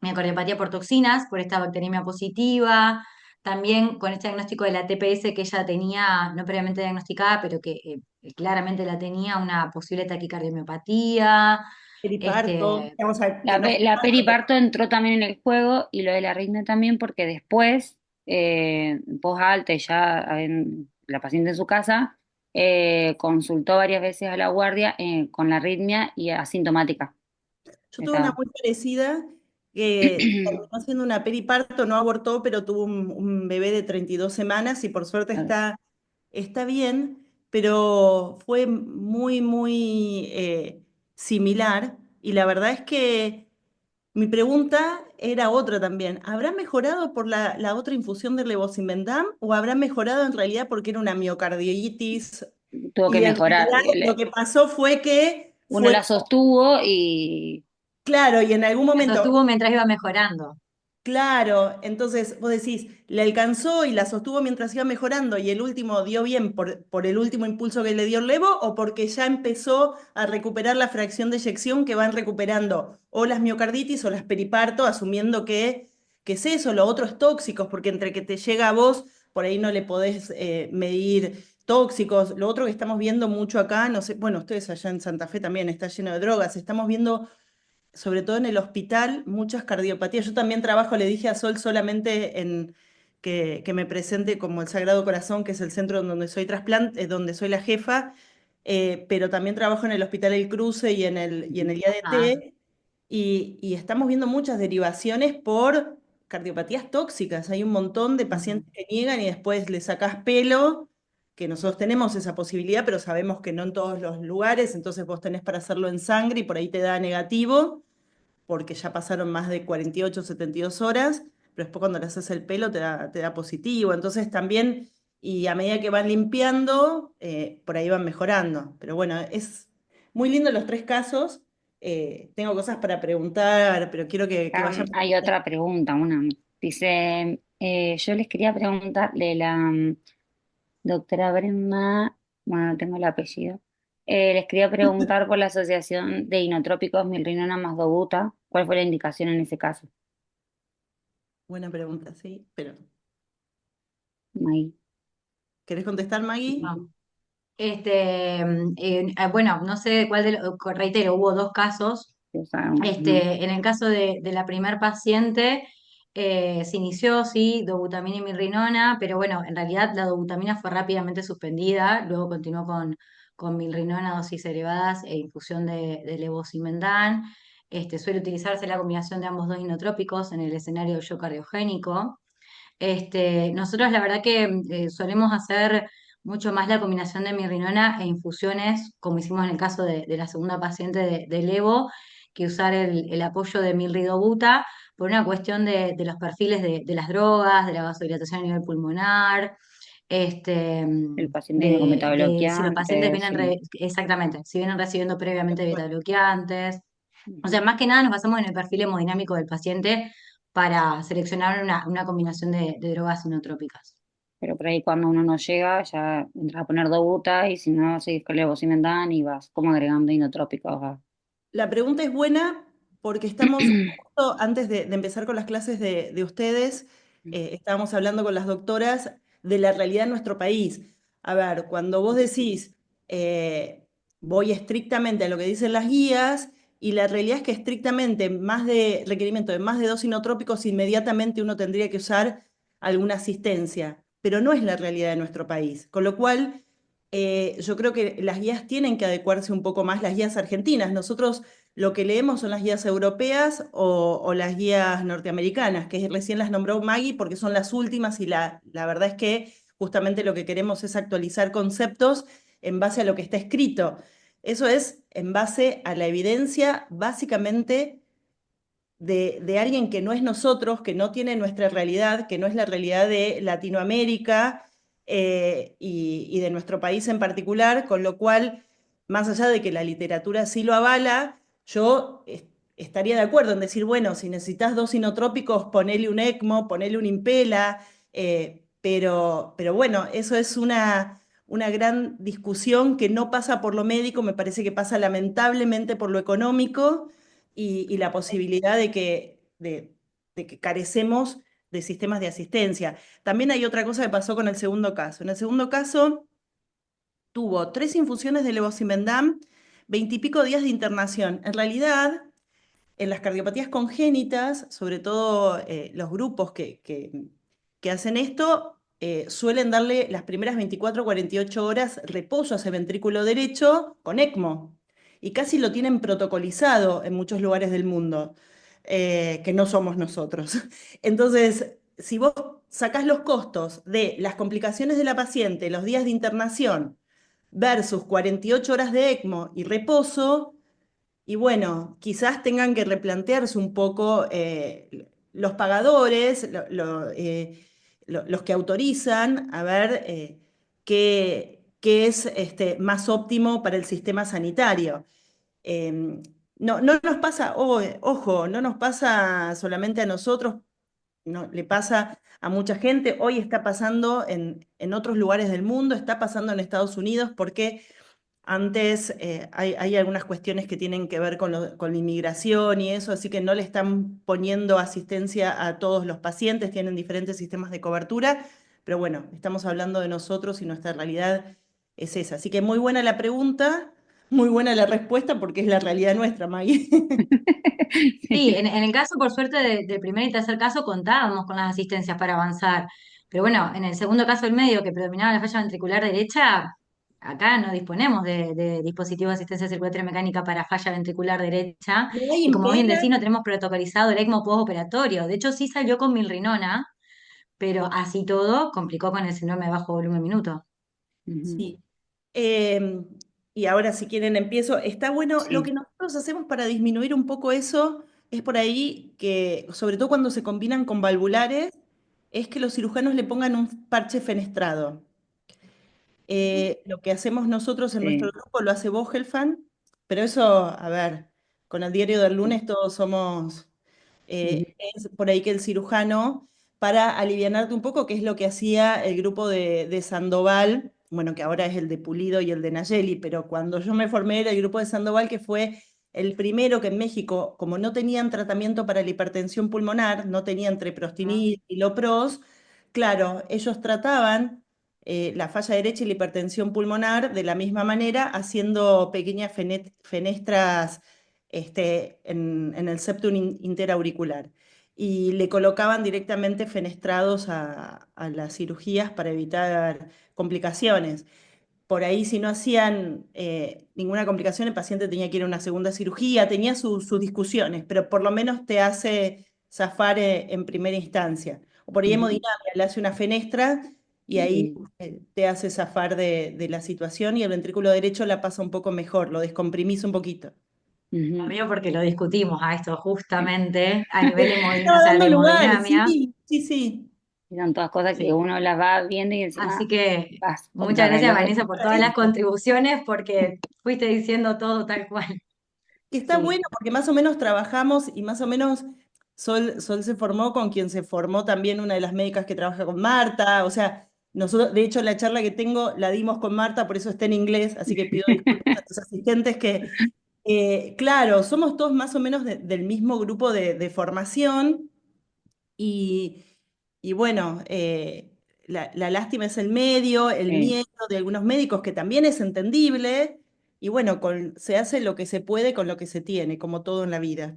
miocardiopatía por toxinas, por esta bacteriemia positiva. También con este diagnóstico de la TPS que ella tenía, no previamente diagnosticada, pero que claramente la tenía, una posible taquicardiomopatía. Periparto, Este, que no fue La tanto, periparto entró también en el juego y lo de la arritmia también porque después, post alta y ya la paciente en su casa, consultó varias veces a la guardia con la arritmia y asintomática. yo tuve una Estaba. muy parecida que terminó siendo una periparto, no abortó, pero tuvo un bebé de 32 semanas y por suerte está bien, pero fue muy, muy similar. Y la verdad es que Mi pregunta era otra también. ¿Habrá mejorado por la otra infusión de levosimendan o habrá mejorado en realidad porque era una miocarditis? Tuvo que Y en mejorar. realidad lo que pasó fue que Uno fue, la sostuvo y claro, y en algún La momento. sostuvo mientras iba mejorando. Claro, entonces vos decís, le alcanzó y la sostuvo mientras iba mejorando y el último dio bien por el último impulso que le dio el levo o porque ya empezó a recuperar la fracción de eyección que van recuperando o las miocarditis o las periparto, asumiendo que es eso, lo otro es tóxicos, porque entre que te llega a vos, por ahí no le podés medir tóxicos. Lo otro que estamos viendo mucho acá, no sé, bueno, ustedes allá en Santa Fe también está lleno de drogas, estamos viendo sobre todo en el hospital, muchas cardiopatías. Yo también trabajo, le dije a Sol solamente en que me presente como el Sagrado Corazón, que es el centro donde soy trasplante, donde soy la jefa, pero también trabajo en el Hospital El Cruce y en el Ah, IADT, y estamos viendo muchas derivaciones por cardiopatías tóxicas. Hay un montón de ujú. pacientes que niegan y después le sacás pelo, que nosotros tenemos esa posibilidad, pero sabemos que no en todos los lugares, entonces vos tenés para hacerlo en sangre y por ahí te da negativo porque ya pasaron más de 48, 72 horas, pero después cuando le haces el pelo te da positivo. Entonces también, y a medida que van limpiando, por ahí van mejorando. Pero bueno, es muy lindo los tres casos. Tengo cosas para preguntar, pero quiero que vayamos. hay otra pregunta, una. Dice, yo les quería preguntar de la doctora Brenda, bueno, no tengo el apellido. Les quería preguntar por la asociación de inotrópicos milrinona más dobuta, ¿cuál fue la indicación en ese caso? Buena pregunta, sí, pero Ahí. ¿querés contestar, Maggie? No. Bueno, no sé cuál reitero, hubo dos casos. Se usaron, ¿no? En el caso de la primer paciente, se inició, sí, dobutamina y milrinona, pero bueno, en realidad la dobutamina fue rápidamente suspendida, luego continuó con milrinona, dosis elevadas e infusión de levosimendan. Suele utilizarse la combinación de ambos dos inotrópicos en el escenario del shock cardiogénico. Nosotros la verdad que solemos hacer mucho más la combinación de mirrinona e infusiones, como hicimos en el caso de la segunda paciente de Levo, que usar el apoyo de milridobuta por una cuestión de los perfiles de las drogas, de la vasodilatación a nivel pulmonar, El paciente viene con de si los pacientes metabloqueantes, vienen, sí. exactamente, si vienen recibiendo previamente Bueno, beta-bloqueantes. O sea, más que nada nos basamos en el perfil hemodinámico del paciente para seleccionar una combinación de drogas inotrópicas. Pero por ahí cuando uno no llega, ya entras a poner dobuta y si no, seguís con levosimendan y vas como agregando inotrópicos. la pregunta es buena porque estamos, justo antes de empezar con las clases de ustedes, estábamos hablando con las doctoras de la realidad en nuestro país. A ver, cuando vos decís, voy estrictamente a lo que dicen las guías, y la realidad es que estrictamente más de requerimiento de más de dos inotrópicos, inmediatamente uno tendría que usar alguna asistencia, pero no es la realidad de nuestro país. Con lo cual, yo creo que las guías tienen que adecuarse un poco más, las guías argentinas. Nosotros lo que leemos son las guías europeas o las guías norteamericanas, que recién las nombró Maggie porque son las últimas y la verdad es que justamente lo que queremos es actualizar conceptos en base a lo que está escrito. Eso es en base a la evidencia básicamente de alguien que no es nosotros, que no tiene nuestra realidad, que no es la realidad de Latinoamérica y de nuestro país en particular, con lo cual, más allá de que la literatura sí lo avala, yo estaría de acuerdo en decir, bueno, si necesitas dos inotrópicos, ponele un ECMO, ponele un Impela, pero bueno, eso es una gran discusión que no pasa por lo médico, me parece que pasa lamentablemente por lo económico y la posibilidad de que carecemos de sistemas de asistencia. También hay otra cosa que pasó con el segundo caso. En el segundo caso tuvo 3 infusiones de levosimendan, 20 y pico días de internación. En realidad, en las cardiopatías congénitas, sobre todo los grupos que hacen esto, suelen darle las primeras 24 o 48 horas reposo a ese ventrículo derecho con ECMO. Y casi lo tienen protocolizado en muchos lugares del mundo, que no somos nosotros. Entonces, si vos sacás los costos de las complicaciones de la paciente, los días de internación, versus 48 horas de ECMO y reposo, y bueno, quizás tengan que replantearse un poco los pagadores, los que autorizan, a ver qué es más óptimo para el sistema sanitario. No nos pasa, ojo, no nos pasa solamente a nosotros, no, le pasa a mucha gente. Hoy está pasando en otros lugares del mundo, está pasando en Estados Unidos, porque antes hay algunas cuestiones que tienen que ver con la inmigración y eso, así que no le están poniendo asistencia a todos los pacientes, tienen diferentes sistemas de cobertura, pero bueno, estamos hablando de nosotros y nuestra realidad es esa. Así que muy buena la pregunta, muy buena la respuesta porque es la realidad nuestra, Maggie. Sí, en el caso, por suerte, del primer y tercer caso contábamos con las asistencias para avanzar. Pero bueno, en el segundo caso del medio, que predominaba la falla ventricular derecha, acá no disponemos de dispositivos de asistencia circulatoria mecánica para falla ventricular derecha. No hay Y como bien impera. decís, no tenemos protocolizado el ECMO postoperatorio. De hecho, sí salió con milrinona, pero así todo complicó con el síndrome de bajo volumen minuto. Ujú. Sí. Eh, y ahora, si quieren, empiezo. Está bueno, lo que Sí, nosotros hacemos para disminuir un poco eso es por ahí que, sobre todo cuando se combinan con valvulares, es que los cirujanos le pongan un parche fenestrado. Lo que hacemos nosotros en nuestro sí. grupo lo hace Vogelfan, pero eso, a ver, con el diario del lunes todos somos, Ujú. es por ahí que el cirujano, para alivianarte un poco, que es lo que hacía el grupo de Sandoval, bueno, que ahora es el de Pulido y el de Nayeli, pero cuando yo me formé era el grupo de Sandoval, que fue el primero que en México, como no tenían tratamiento para la hipertensión pulmonar, no tenían treprostinil y lopros, claro, ellos trataban la falla derecha y la hipertensión pulmonar de la misma manera, haciendo pequeñas fenestras en el septum interauricular. Y le colocaban directamente fenestrados a las cirugías para evitar complicaciones. Por ahí, si no hacían ninguna complicación, el paciente tenía que ir a una segunda cirugía, tenía sus discusiones, pero por lo menos te hace zafar en primera instancia. O por ahí Ujú. hemodinámica, le hace una fenestra y ahí Sí. te hace zafar de la situación y el ventrículo derecho la pasa un poco mejor, lo descomprimís un poquito. Ujú. Obvio porque lo discutimos a esto justamente a nivel o Estaba sea, la dando lugar, hemodinamia. sí, sí, sí. Y son todas cosas que Sí. uno las va viendo y Así encima que vas muchas gracias, contrarreloj. Vanessa, por Para todas las eso. contribuciones, porque fuiste diciendo todo tal cual. Que está bueno Sí. porque más o menos trabajamos y más o menos Sol se formó con quien se formó también una de las médicas que trabaja con Marta. O sea, nosotros, de hecho, la charla que tengo la dimos con Marta, por eso está en inglés, así que pido disculpas a tus asistentes que, claro, somos todos más o menos del mismo grupo de formación y, y bueno, la lástima es el medio, el Sí. miedo de algunos médicos, que también es entendible, y bueno, se hace lo que se puede con lo que se tiene, como todo en la vida.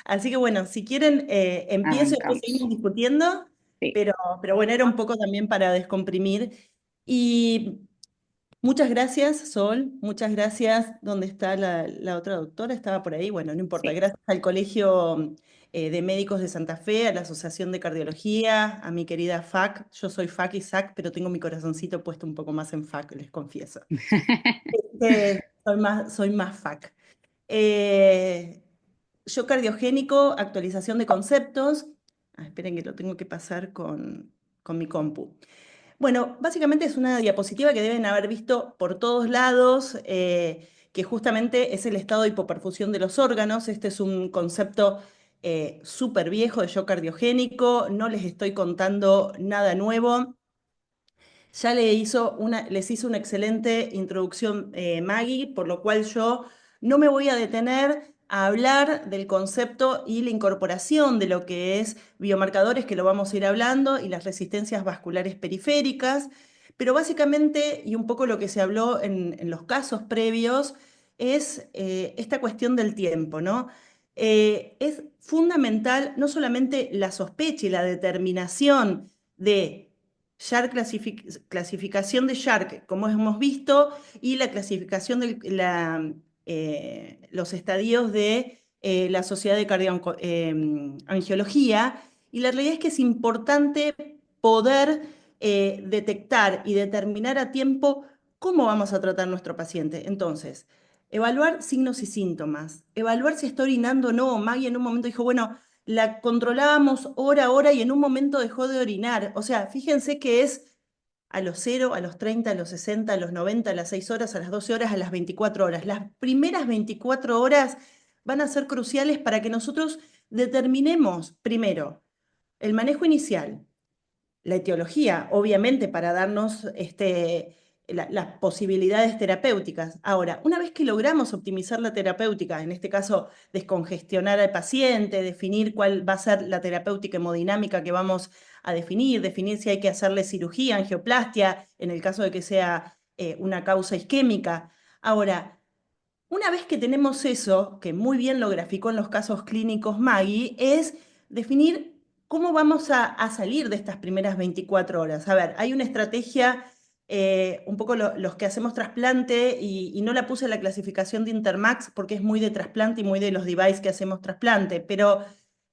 Así que bueno, si quieren, empiezo y después seguimos Arrancamos. discutiendo, Sí. pero bueno, era un poco también para descomprimir. Y muchas gracias, Sol. Muchas gracias. ¿Dónde está la otra doctora? Estaba por ahí. Bueno, no importa. Sí. Gracias al Colegio de Médicos de Santa Fe, a la Asociación de Cardiología, a mi querida FAC. Yo soy FAC y SAC, pero tengo mi corazoncito puesto un poco más en FAC, les confieso. Soy más FAC. Eh, yo cardiogénico, actualización de conceptos. Esperen que lo tengo que pasar con mi compu. Bueno, básicamente es una diapositiva que deben haber visto por todos lados, que justamente es el estado de hipoperfusión de los órganos. Este es un concepto súper viejo de shock cardiogénico, no les estoy contando nada nuevo. Ya les hizo una excelente introducción Maggie, por lo cual yo no me voy a detener a hablar del concepto y la incorporación de lo que es biomarcadores, que lo vamos a ir hablando, y las resistencias vasculares periféricas, pero básicamente, y un poco lo que se habló en los casos previos, es esta cuestión del tiempo, ¿no? Es fundamental no solamente la sospecha y la determinación de clasificación de Shark, como hemos visto, y la clasificación de los estadios de la Sociedad de Cardiología. Y la realidad es que es importante poder detectar y determinar a tiempo cómo vamos a tratar nuestro paciente. Entonces, Evaluar signos y síntomas, evaluar si está orinando o no. Maggie en un momento dijo, bueno, la controlábamos hora a hora y en un momento dejó de orinar. O sea, fíjense que es a los 0, a los 30, a los 60, a los 90, a las 6 horas, a las 12 horas, a las 24 horas. Las primeras 24 horas van a ser cruciales para que nosotros determinemos, primero, el manejo inicial, la etiología, obviamente, para darnos las posibilidades terapéuticas. Ahora, una vez que logramos optimizar la terapéutica, en este caso descongestionar al paciente, definir cuál va a ser la terapéutica hemodinámica que vamos a definir si hay que hacerle cirugía, angioplastia, en el caso de que sea una causa isquémica. Ahora, una vez que tenemos eso, que muy bien lo graficó en los casos clínicos Maggie, es definir cómo vamos a salir de estas primeras 24 horas. A ver, hay una estrategia, un poco los que hacemos trasplante, y no la puse en la clasificación de Intermax porque es muy de trasplante y muy de los devices que hacemos trasplante, pero,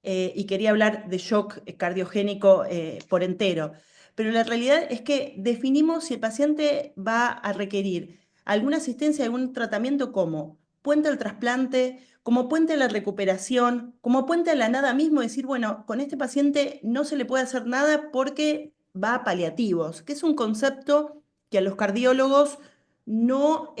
y quería hablar de shock cardiogénico por entero. Pero la realidad es que definimos si el paciente va a requerir alguna asistencia, algún tratamiento como puente al trasplante, como puente a la recuperación, como puente a la nada mismo, decir, bueno, con este paciente no se le puede hacer nada porque va a paliativos, que es un concepto que a los cardiólogos no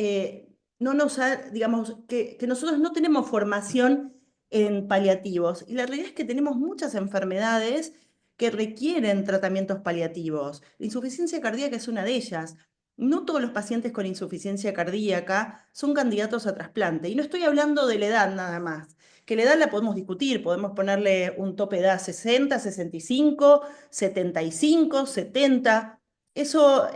nos ha, digamos, que nosotros no tenemos formación en paliativos. Y la realidad es que tenemos muchas enfermedades que requieren tratamientos paliativos. La insuficiencia cardíaca es una de ellas. No todos los pacientes con insuficiencia cardíaca son candidatos a trasplante. Y no estoy hablando de la edad nada más, que la edad la podemos discutir, podemos ponerle un tope de edad 60, 65, 75, 70. Eso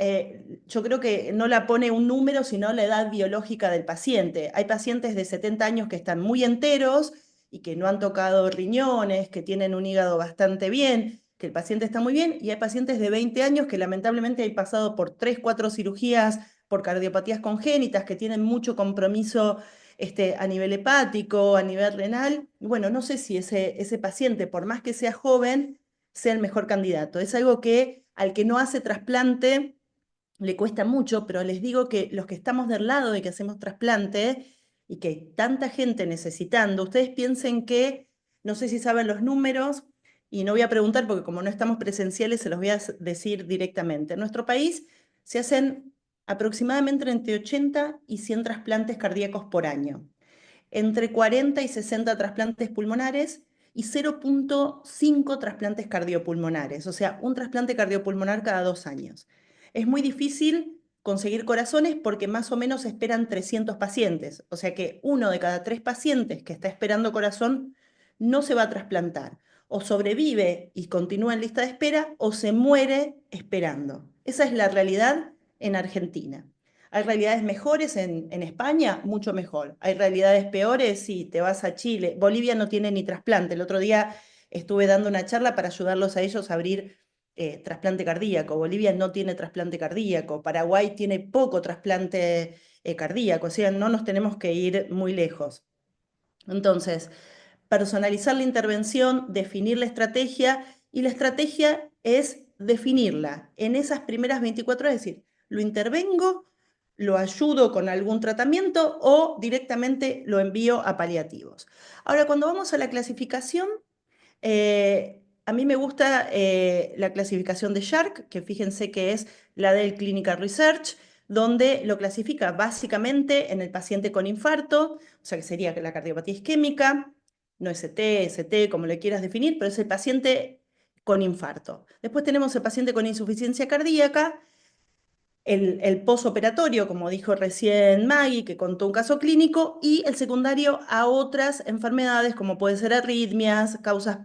yo creo que no la pone un número, sino la edad biológica del paciente. Hay pacientes de 70 años que están muy enteros y que no han tocado riñones, que tienen un hígado bastante bien, que el paciente está muy bien, y hay pacientes de 20 años que lamentablemente han pasado por 3, 4 cirugías por cardiopatías congénitas, que tienen mucho compromiso a nivel hepático, a nivel renal. Bueno, no sé si ese paciente, por más que sea joven, sea el mejor candidato. Es algo que al que no hace trasplante le cuesta mucho, pero les digo que los que estamos del lado de que hacemos trasplante y que hay tanta gente necesitando, ustedes piensen que, no sé si saben los números, y no voy a preguntar porque como no estamos presenciales, se los voy a decir directamente. En nuestro país se hacen aproximadamente entre 80 y 100 trasplantes cardíacos por año, entre 40 y 60 trasplantes pulmonares y 0,5 trasplantes cardiopulmonares, o sea, un trasplante cardiopulmonar cada 2 años. Es muy difícil conseguir corazones porque más o menos esperan 300 pacientes, o sea que uno de cada 3 pacientes que está esperando corazón no se va a trasplantar. O sobrevive y continúa en lista de espera o se muere esperando. Esa es la realidad en Argentina. ¿Hay realidades mejores en España? Mucho mejor. ¿Hay realidades peores? Sí, te vas a Chile. Bolivia no tiene ni trasplante. El otro día estuve dando una charla para ayudarlos a ellos a abrir trasplante cardíaco. Bolivia no tiene trasplante cardíaco. Paraguay tiene poco trasplante cardíaco. O sea, no nos tenemos que ir muy lejos. Entonces, personalizar la intervención, definir la estrategia, y la estrategia es definirla en esas primeras 24 horas, es decir, lo intervengo, lo ayudo con algún tratamiento o directamente lo envío a paliativos. Ahora, cuando vamos a la clasificación, a mí me gusta la clasificación de Shark, que fíjense que es la del Clinical Research, donde lo clasifica básicamente en el paciente con infarto, o sea que sería la cardiopatía isquémica, no ST, como le quieras definir, pero es el paciente con infarto. Después tenemos el paciente con insuficiencia cardíaca, el posoperatorio, como dijo recién Maggie, que contó un caso clínico, y el secundario a otras enfermedades, como pueden ser arritmias, causas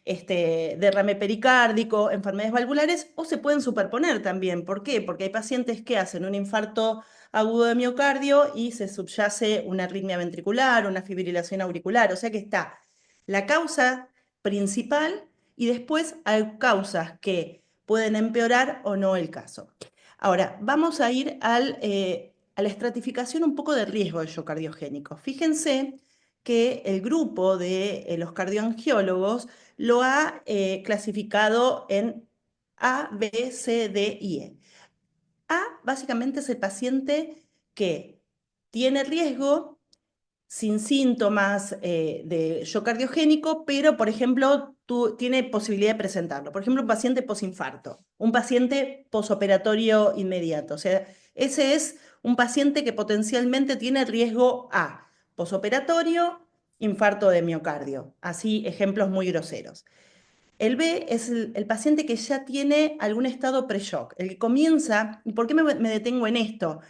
derrame pericárdico, enfermedades valvulares, o se pueden superponer también. ¿Por qué? Porque hay pacientes que hacen un infarto agudo de miocardio y se subyace una arritmia ventricular, una fibrilación auricular. O sea que está la causa principal y después hay causas que pueden empeorar o no el caso. Ahora, vamos a ir a la estratificación un poco de riesgo de shock cardiogénico. Fíjense que el grupo de los cardioangiólogos lo ha clasificado en A, B, C, D y E. A básicamente es el paciente que tiene riesgo sin síntomas de shock cardiogénico, pero, por ejemplo, tiene posibilidad de presentarlo. Por ejemplo, un paciente posinfarto, un paciente posoperatorio inmediato. O sea, ese es un paciente que potencialmente tiene riesgo A, posoperatorio, infarto de miocardio. Así, ejemplos muy groseros. El B es el paciente que ya tiene algún estado pre-shock, el que comienza. ¿Y por qué me detengo en esto?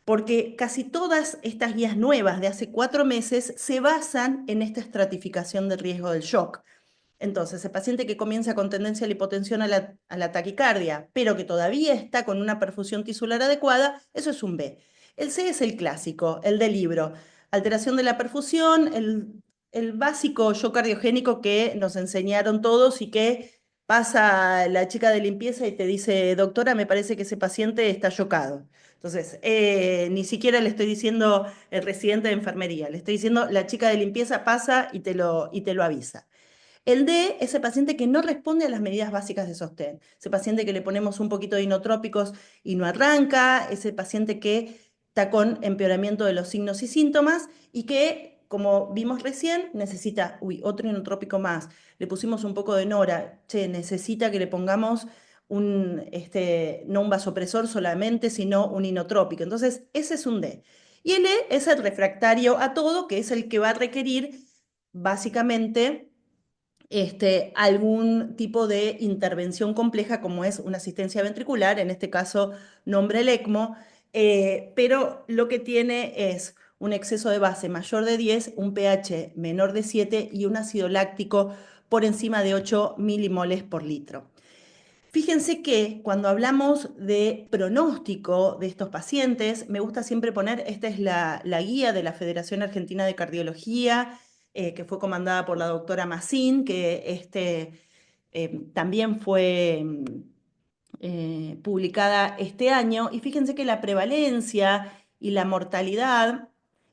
Porque casi todas estas guías nuevas de hace 4 meses se basan en esta estratificación del riesgo del shock. Entonces, el paciente que comienza con tendencia a la hipotensión a la taquicardia, pero que todavía está con una perfusión tisular adecuada, eso es un B. El C es el clásico, el del libro. Alteración de la perfusión, el básico shock cardiogénico que nos enseñaron todos y que pasa la chica de limpieza y te dice, doctora, me parece que ese paciente está chocado. Entonces, ni siquiera le estoy diciendo el residente de enfermería, le estoy diciendo la chica de limpieza pasa y te lo avisa. El D, ese paciente que no responde a las medidas básicas de sostén. Ese paciente que le ponemos un poquito de inotrópicos y no arranca. Ese paciente que está con empeoramiento de los signos y síntomas y que, como vimos recién, necesita, otro inotrópico más. Le pusimos un poco de nora. Che, necesita que le pongamos no un vasopresor solamente, sino un inotrópico. Entonces, ese es un D. Y el E es el refractario a todo, que es el que va a requerir, básicamente, algún tipo de intervención compleja como es una asistencia ventricular, en este caso nombre el ECMO, pero lo que tiene es un exceso de base mayor de 10, un pH menor de 7 y un ácido láctico por encima de 8 milimoles por litro. Fíjense que cuando hablamos de pronóstico de estos pacientes, me gusta siempre poner, esta es la guía de la Federación Argentina de Cardiología, que fue comandada por la doctora Massín, que también fue publicada este año. Y fíjense que la prevalencia y la mortalidad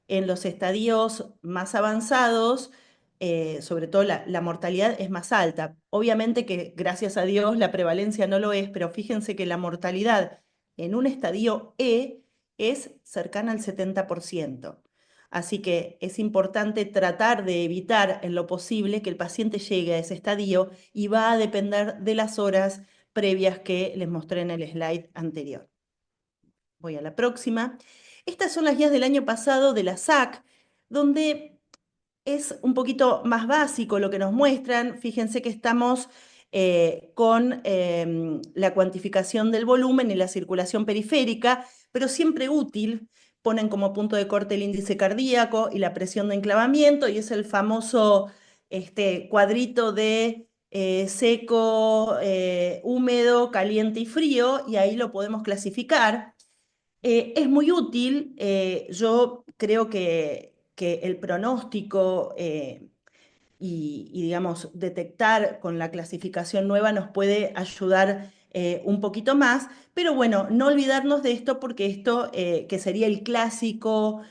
en los estadios más avanzados, sobre todo la mortalidad es más alta. Obviamente que gracias a Dios la prevalencia no lo es, pero fíjense que la mortalidad en un estadio E es cercana al 70%. Así que es importante tratar de evitar en lo posible que el paciente llegue a ese estadio y va a depender de las horas previas que les mostré en el slide anterior. Voy a la próxima. Estas son las guías del año pasado de la SAC, donde es un poquito más básico lo que nos muestran. Fíjense que estamos con la cuantificación del volumen y la circulación periférica, pero siempre útil. Ponen como punto de corte el índice cardíaco y la presión de enclavamiento, y es el famoso cuadrito de seco, húmedo, caliente y frío, y ahí lo podemos clasificar. Es muy útil. Yo creo que el pronóstico digamos, detectar con la clasificación nueva nos puede ayudar un poquito más, pero bueno, no olvidarnos de esto porque esto, que sería el clásico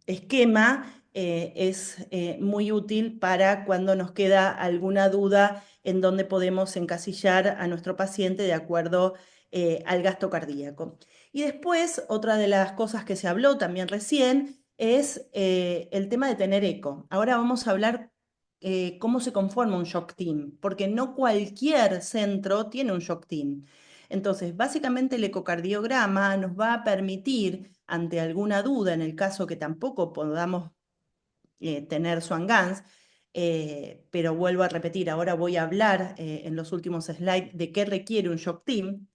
esquema, es muy útil para cuando nos queda alguna duda en dónde podemos encasillar a nuestro paciente de acuerdo al gasto cardíaco. Y después, otra de las cosas que se habló también recién es el tema de tener eco. Ahora vamos a hablar cómo se conforma un shock team, porque no cualquier centro tiene un shock team. Entonces, básicamente el ecocardiograma nos va a permitir, ante alguna duda, en el caso que tampoco podamos tener Swan-Ganz, pero vuelvo a repetir, ahora voy a hablar en los últimos slides de qué requiere un shock team,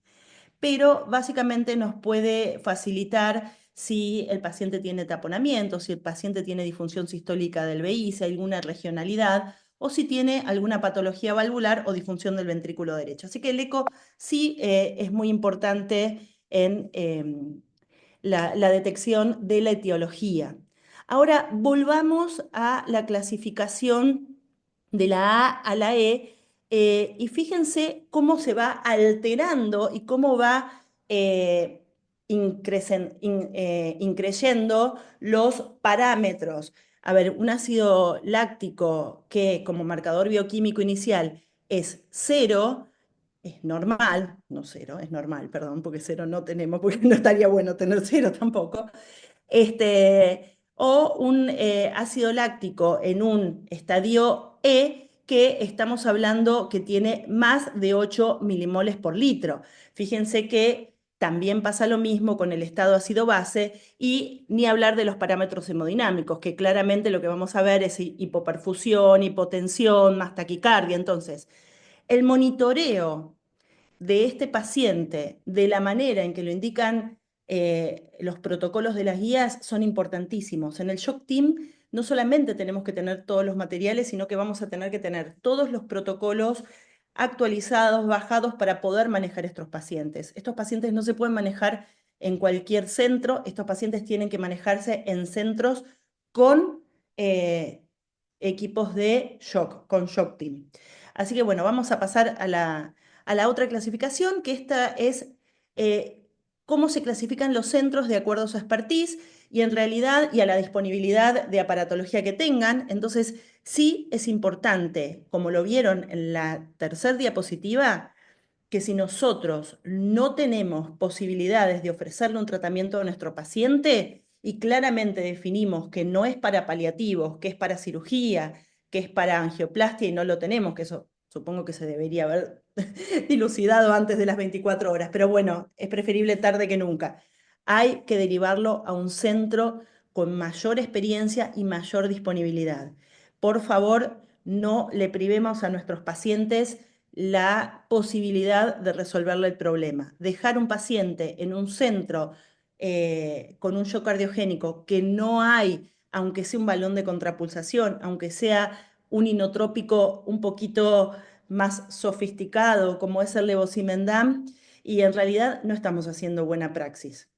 pero básicamente nos puede facilitar si el paciente tiene taponamiento, si el paciente tiene disfunción sistólica del VI, si hay alguna regionalidad, o si tiene alguna patología valvular o disfunción del ventrículo derecho. Así que el eco sí es muy importante en la detección de la etiología. Ahora volvamos a la clasificación de la A a la E, y fíjense cómo se va alterando y cómo va increyendo los parámetros. A ver, un ácido láctico que como marcador bioquímico inicial es 0, es normal, no 0, es normal, perdón, porque 0 no tenemos, porque no estaría bueno tener 0 tampoco. O un ácido láctico en un estadio E, que estamos hablando que tiene más de 8 milimoles por litro. Fíjense que también pasa lo mismo con el estado ácido-base, y ni hablar de los parámetros hemodinámicos, que claramente lo que vamos a ver es hipoperfusión, hipotensión, más taquicardia. Entonces, el monitoreo de este paciente de la manera en que lo indican los protocolos de las guías son importantísimos. En el Shock Team no solamente tenemos que tener todos los materiales, sino que vamos a tener que tener todos los protocolos actualizados, bajados, para poder manejar estos pacientes. Estos pacientes no se pueden manejar en cualquier centro, estos pacientes tienen que manejarse en centros con equipos de shock, con Shock Team. Así que bueno, vamos a pasar a la otra clasificación, que esta es cómo se clasifican los centros de acuerdo a su expertise y en realidad y a la disponibilidad de aparatología que tengan. Entonces, sí es importante, como lo vieron en la tercera diapositiva, que si nosotros no tenemos posibilidades de ofrecerle un tratamiento a nuestro paciente y claramente definimos que no es para paliativos, que es para cirugía, que es para angioplastia y no lo tenemos, que eso supongo que se debería haber dilucidado antes de las 24 horas, pero bueno, es preferible tarde que nunca. Hay que derivarlo a un centro con mayor experiencia y mayor disponibilidad. Por favor, no le privemos a nuestros pacientes la posibilidad de resolverle el problema. Dejar un paciente en un centro con un shock cardiogénico que no hay, aunque sea un balón de contrapulsación, aunque sea un inotrópico un poquito más sofisticado como es el levosimendan, y en realidad no estamos haciendo buena praxis.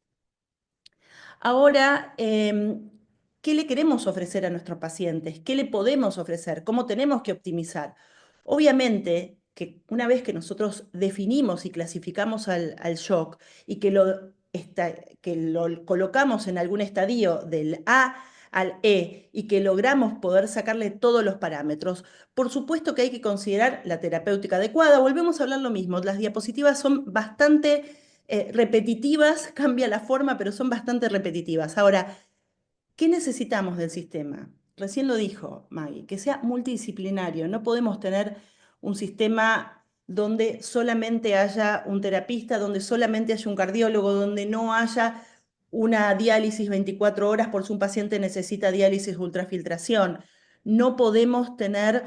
Ahora, ¿qué le queremos ofrecer a nuestros pacientes? ¿Qué le podemos ofrecer? ¿Cómo tenemos que optimizar? Obviamente que una vez que nosotros definimos y clasificamos al shock y que lo colocamos en algún estadio del A al E y que logramos poder sacarle todos los parámetros, por supuesto que hay que considerar la terapéutica adecuada. Volvemos a hablar lo mismo, las diapositivas son bastante repetitivas, cambia la forma, pero son bastante repetitivas. Ahora, ¿qué necesitamos del sistema? Recién lo dijo Maggie, que sea multidisciplinario. No podemos tener un sistema donde solamente haya un terapista, donde solamente haya un cardiólogo, donde no haya una diálisis 24 horas por si un paciente necesita diálisis ultrafiltración. No podemos tener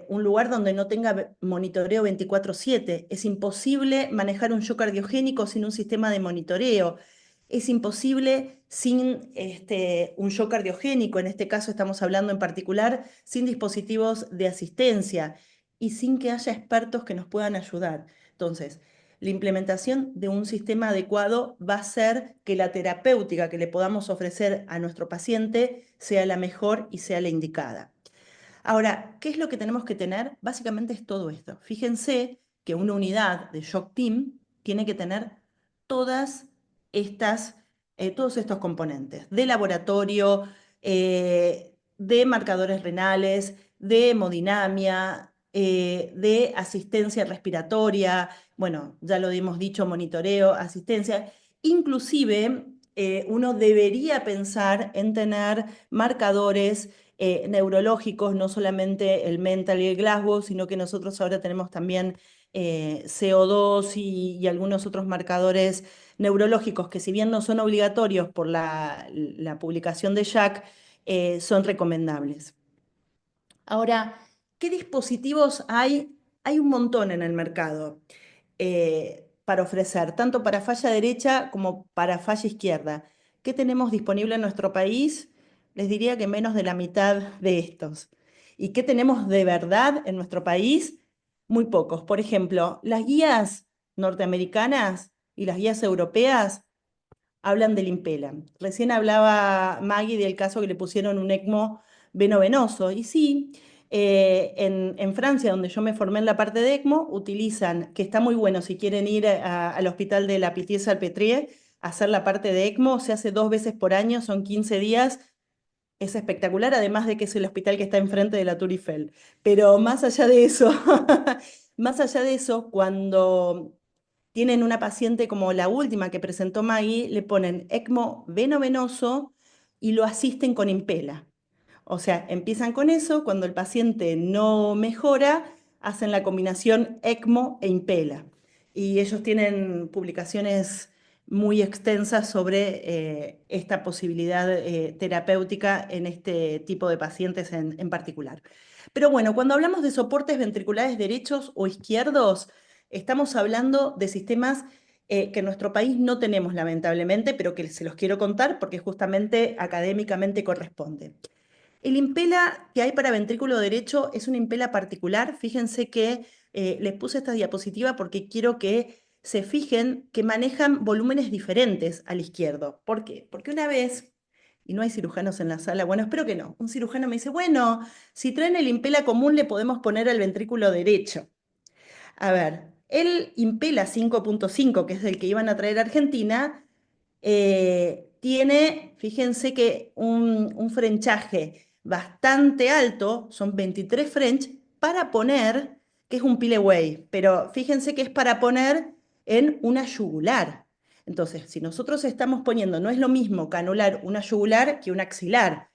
un lugar donde no tenga monitoreo 24/7. Es imposible manejar un shock cardiogénico sin un sistema de monitoreo. Es imposible sin un shock cardiogénico, en este caso estamos hablando en particular, sin dispositivos de asistencia y sin que haya expertos que nos puedan ayudar. Entonces, la implementación de un sistema adecuado va a hacer que la terapéutica que le podamos ofrecer a nuestro paciente sea la mejor y sea la indicada. Ahora, ¿qué es lo que tenemos que tener? Básicamente es todo esto. Fíjense que una unidad de Shock Team tiene que tener todas todos estos componentes de laboratorio, de marcadores renales, de hemodinamia, de asistencia respiratoria, bueno, ya lo hemos dicho, monitoreo, asistencia. Inclusive, uno debería pensar en tener marcadores neurológicos, no solamente el mental y el Glasgow, sino que nosotros ahora tenemos también CO2 y algunos otros marcadores neurológicos que, si bien no son obligatorios por la publicación de Jack, son recomendables. Ahora, ¿qué dispositivos hay? Hay un montón en el mercado para ofrecer, tanto para falla derecha como para falla izquierda. ¿Qué tenemos disponible en nuestro país? Les diría que menos de la mitad de estos. ¿Y qué tenemos de verdad en nuestro país? Muy pocos. Por ejemplo, las guías norteamericanas y las guías europeas hablan del Impela. Recién hablaba Maggie del caso que le pusieron un ECMO venovenoso. Y sí, en Francia, donde yo me formé en la parte de ECMO, utilizan, que está muy bueno si quieren ir al hospital de la Pitié-Salpêtrière a hacer la parte de ECMO, se hace 2 veces por año, son 15 días. Es espectacular, además de que es el hospital que está enfrente de la Tour Eiffel. Pero más allá de eso, más allá de eso, cuando tienen una paciente como la última que presentó Maggie, le ponen ECMO veno-venoso y lo asisten con Impela. O sea, empiezan con eso, cuando el paciente no mejora, hacen la combinación ECMO e Impela. Y ellos tienen publicaciones muy extensas sobre esta posibilidad terapéutica en este tipo de pacientes en particular. Pero bueno, cuando hablamos de soportes ventriculares derechos o izquierdos, estamos hablando de sistemas que en nuestro país no tenemos lamentablemente, pero que se los quiero contar porque justamente académicamente corresponde. El Impela que hay para ventrículo derecho es un Impela particular. Fíjense que les puse esta diapositiva porque quiero que se fijen que manejan volúmenes diferentes al izquierdo. ¿Por qué? Porque una vez, y no hay cirujanos en la sala, bueno, espero que no, un cirujano me dice, bueno, si traen el Impela común le podemos poner al ventrículo derecho. A ver, el Impela 5.5, que es el que iban a traer a Argentina, tiene, fíjense que un frenchaje bastante alto, son 23 French, para poner, que es un pileway, pero fíjense que es para poner en una yugular. Entonces, si nosotros estamos poniendo, no es lo mismo canular una yugular que un axilar.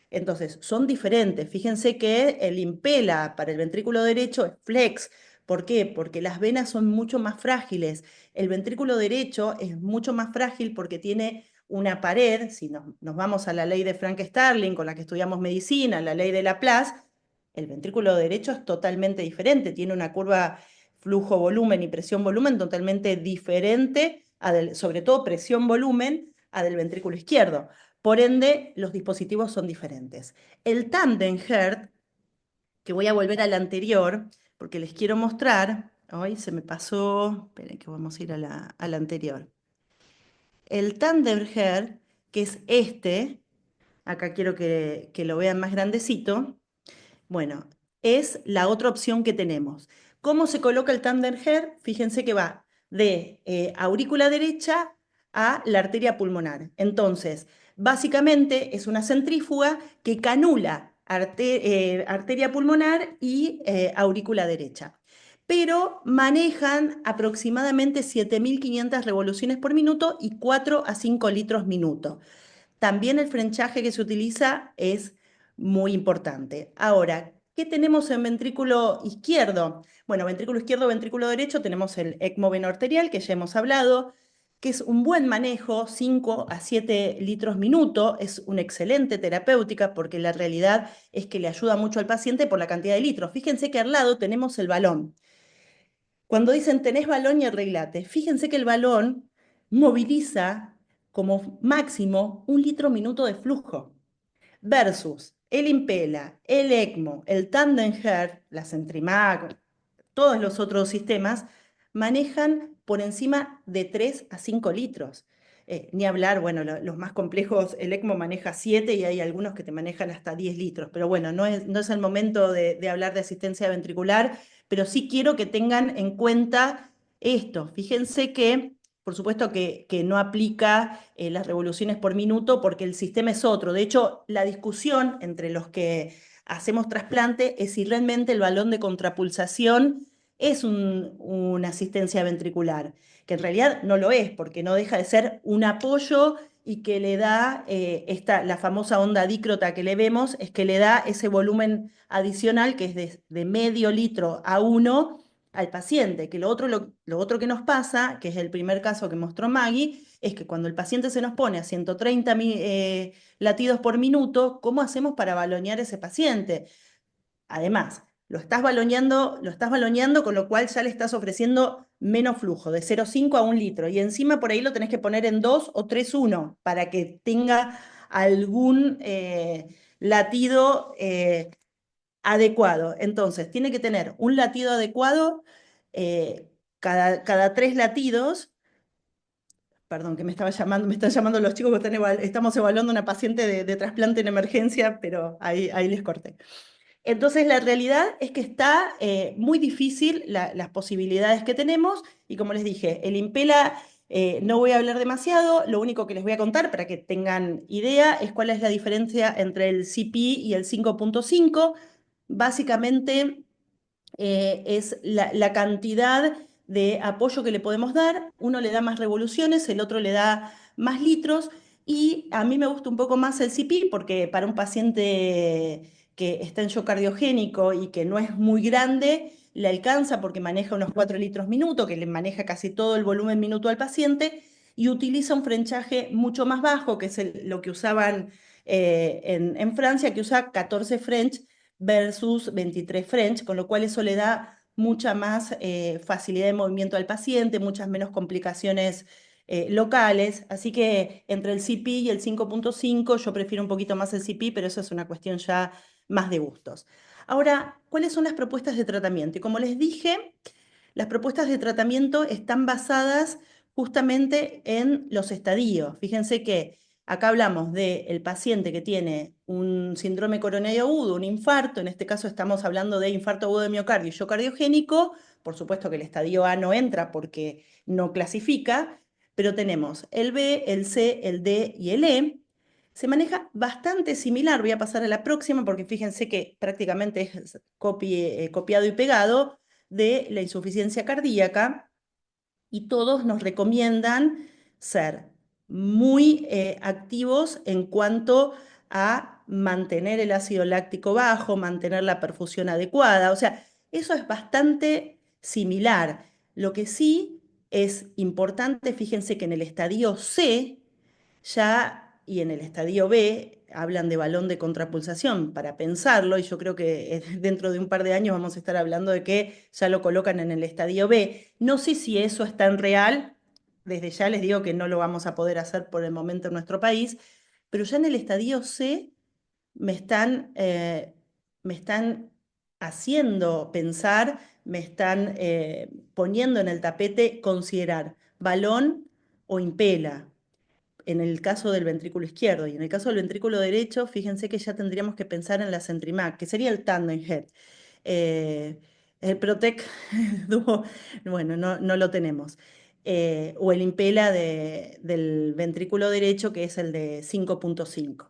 Entonces, son diferentes. Fíjense que el Impela para el ventrículo derecho es flex. ¿Por qué? Porque las venas son mucho más frágiles. El ventrículo derecho es mucho más frágil porque tiene una pared. Si nos vamos a la ley de Frank Starling, con la que estudiamos medicina, la ley de Laplace, el ventrículo derecho es totalmente diferente. Tiene una curva flujo-volumen y presión-volumen totalmente diferente, sobre todo presión-volumen, a del ventrículo izquierdo. Por ende, los dispositivos son diferentes. El Tandem Heart, que voy a volver al anterior, porque les quiero mostrar, hoy se me pasó, esperen que vamos a ir a la anterior. El Tandem Heart, que es este, acá quiero que lo vean más grandecito, bueno, es la otra opción que tenemos. ¿Cómo se coloca el Tandem Heart? Fíjense que va de aurícula derecha a la arteria pulmonar. Entonces, básicamente es una centrífuga que canula arteria pulmonar y aurícula derecha. Pero manejan aproximadamente 7.500 revoluciones por minuto y 4 a 5 litros minuto. También el frenchaje que se utiliza es muy importante. Ahora, ¿qué tenemos en ventrículo izquierdo? Bueno, ventrículo izquierdo, ventrículo derecho, tenemos el ECMO venoarterial, que ya hemos hablado, que es un buen manejo, 5 a 7 litros minuto, es una excelente terapéutica porque la realidad es que le ayuda mucho al paciente por la cantidad de litros. Fíjense que al lado tenemos el balón. Cuando dicen tenés balón y arreglate, fíjense que el balón moviliza como máximo 1 litro minuto de flujo versus el Impela, el ECMO, el Tandem Heart, la Centrimac, todos los otros sistemas manejan por encima de 3 a 5 litros. Ni hablar, bueno, los más complejos, el ECMO maneja 7 y hay algunos que te manejan hasta 10 litros, pero bueno, no es el momento de hablar de asistencia ventricular, pero sí quiero que tengan en cuenta esto. Fíjense que, por supuesto que no aplica las revoluciones por minuto porque el sistema es otro. De hecho, la discusión entre los que hacemos trasplante es si realmente el balón de contrapulsación es una asistencia ventricular, que en realidad no lo es, porque no deja de ser un apoyo y que le da la famosa onda dícrota que le vemos, es que le da ese volumen adicional que es de medio litro a 1 al paciente, que lo otro que nos pasa, que es el primer caso que mostró Maggie, es que cuando el paciente se nos pone a 130 latidos por minuto, ¿cómo hacemos para balonear ese paciente? Además, lo estás baloneando, con lo cual ya le estás ofreciendo menos flujo, de 0,5 a 1 litro. Y encima por ahí lo tenés que poner en 2 o 3,1 para que tenga algún latido adecuado. Entonces, tiene que tener un latido adecuado cada 3 latidos. Perdón, que me están llamando los chicos que estamos evaluando una paciente de trasplante en emergencia, pero ahí les corté. Entonces, la realidad es que está muy difícil las posibilidades que tenemos y como les dije, el Impela no voy a hablar demasiado, lo único que les voy a contar para que tengan idea es cuál es la diferencia entre el CP y el 5.5. Básicamente es la cantidad de apoyo que le podemos dar. Uno le da más revoluciones, el otro le da más litros, y a mí me gusta un poco más el CP porque para un paciente que está en shock cardiogénico y que no es muy grande, le alcanza porque maneja unos 4 litros minuto, que le maneja casi todo el volumen minuto al paciente, y utiliza un frenchaje mucho más bajo, que es lo que usaban en Francia, que usa 14 French versus 23 French, con lo cual eso le da mucha más facilidad de movimiento al paciente, muchas menos complicaciones locales. Así que entre el CP y el 5.5 yo prefiero un poquito más el CP, pero eso es una cuestión ya más de gustos. Ahora, ¿cuáles son las propuestas de tratamiento? Y como les dije, las propuestas de tratamiento están basadas justamente en los estadios. Fíjense que acá hablamos del paciente que tiene un síndrome coronario agudo, un infarto, en este caso estamos hablando de infarto agudo de miocardio y shock cardiogénico. Por supuesto que el estadio A no entra porque no clasifica, pero tenemos el B, el C, el D y el E. Se maneja bastante similar, voy a pasar a la próxima porque fíjense que prácticamente es copiado y pegado de la insuficiencia cardíaca, y todos nos recomiendan ser muy activos en cuanto a mantener el ácido láctico bajo, mantener la perfusión adecuada. O sea, eso es bastante similar. Lo que sí es importante, fíjense que en el estadio C ya, y en el estadio B hablan de balón de contrapulsación para pensarlo, y yo creo que dentro de un par de años vamos a estar hablando de que ya lo colocan en el estadio B. No sé si eso es tan real, desde ya les digo que no lo vamos a poder hacer por el momento en nuestro país, pero ya en el estadio C me están haciendo pensar, me están poniendo en el tapete considerar balón o impela en el caso del ventrículo izquierdo. Y en el caso del ventrículo derecho, fíjense que ya tendríamos que pensar en la Centrimac, que sería el Tandem Head. Eh, el Protec Duo, bueno, no lo tenemos. O el Impela del ventrículo derecho, que es el de 5.5.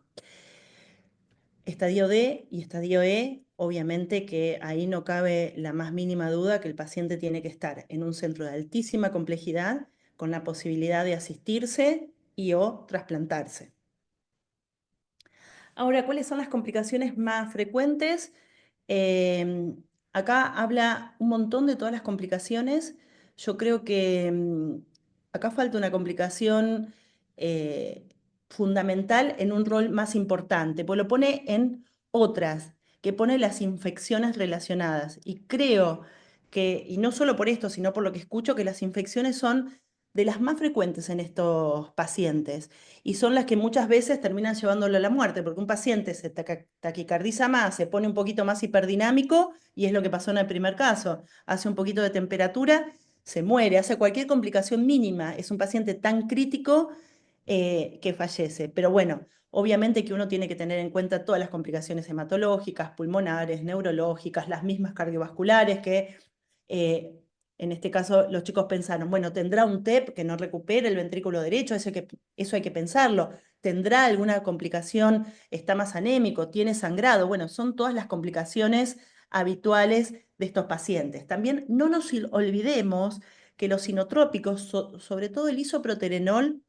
Estadio D y estadio E, obviamente que ahí no cabe la más mínima duda que el paciente tiene que estar en un centro de altísima complejidad, con la posibilidad de asistirse y o trasplantarse. Ahora, ¿cuáles son las complicaciones más frecuentes? Acá habla un montón de todas las complicaciones. Yo creo que acá falta una complicación eh, fundamental en un rol más importante, pues lo pone en otras, que pone las infecciones relacionadas. Y creo que, y no solo por esto, sino por lo que escucho, que las infecciones son de las más frecuentes en estos pacientes y son las que muchas veces terminan llevándolo a la muerte, porque un paciente se taquicardiza más, se pone un poquito más hiperdinámico, y es lo que pasó en el primer caso. Hace un poquito de temperatura, se muere, hace cualquier complicación mínima. Es un paciente tan crítico que fallece. Pero bueno, obviamente que uno tiene que tener en cuenta todas las complicaciones hematológicas, pulmonares, neurológicas, las mismas cardiovasculares que en este caso, los chicos pensaron, bueno, ¿tendrá un TEP que no recupere el ventrículo derecho? Eso hay que pensarlo. ¿Tendrá alguna complicación? ¿Está más anémico? ¿Tiene sangrado? Bueno, son todas las complicaciones habituales de estos pacientes. También no nos olvidemos que los inotrópicos, sobre todo el isoproterenol,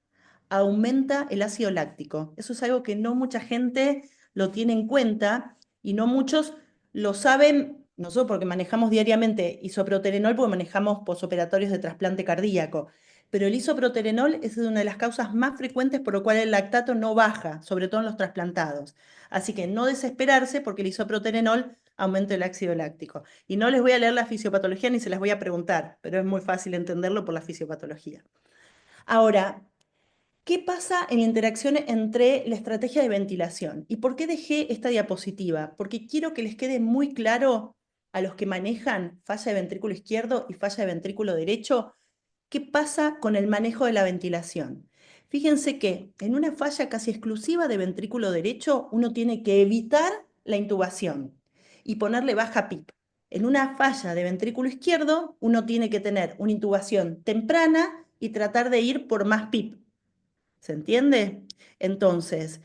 aumenta el ácido láctico. Eso es algo que no mucha gente lo tiene en cuenta y no muchos lo saben. Nosotros porque manejamos diariamente isoproterenol, porque manejamos posoperatorios de trasplante cardíaco, pero el isoproterenol es una de las causas más frecuentes por lo cual el lactato no baja, sobre todo en los trasplantados. Así que no desesperarse porque el isoproterenol aumenta el ácido láctico. Y no les voy a leer la fisiopatología ni se las voy a preguntar, pero es muy fácil entenderlo por la fisiopatología. Ahora, ¿qué pasa en la interacción entre la estrategia de ventilación? ¿Y por qué dejé esta diapositiva? Porque quiero que les quede muy claro a los que manejan falla de ventrículo izquierdo y falla de ventrículo derecho, qué pasa con el manejo de la ventilación. Fíjense que en una falla casi exclusiva de ventrículo derecho, uno tiene que evitar la intubación y ponerle baja PIP. En una falla de ventrículo izquierdo, uno tiene que tener una intubación temprana y tratar de ir por más PIP. ¿Se entiende? Entonces,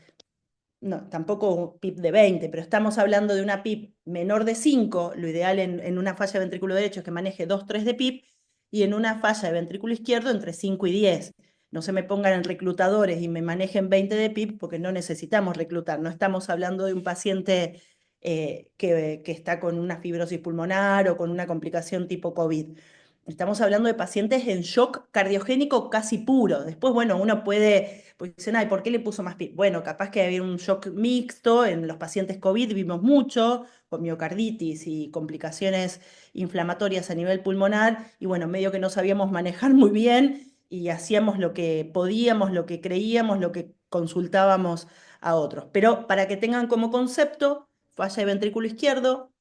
no, tampoco PIP de 20, pero estamos hablando de una PIP menor de 5, lo ideal en una falla de ventrículo derecho es que maneje 2, 3 de PIP, y en una falla de ventrículo izquierdo entre 5 y 10. No se me pongan en reclutadores y me manejen 20 de PIB porque no necesitamos reclutar. No estamos hablando de un paciente que está con una fibrosis pulmonar o con una complicación tipo COVID. Estamos hablando de pacientes en shock cardiogénico casi puro. Después, bueno, uno puede, pues dicen, ay, ¿por qué le puso más PIB? Bueno, capaz que había un shock mixto. En los pacientes COVID vimos mucho, con miocarditis y complicaciones inflamatorias a nivel pulmonar, y bueno, medio que no sabíamos manejar muy bien y hacíamos lo que podíamos, lo que creíamos, lo que consultábamos a otros. Pero para que tengan como concepto, falla de ventrículo izquierdo,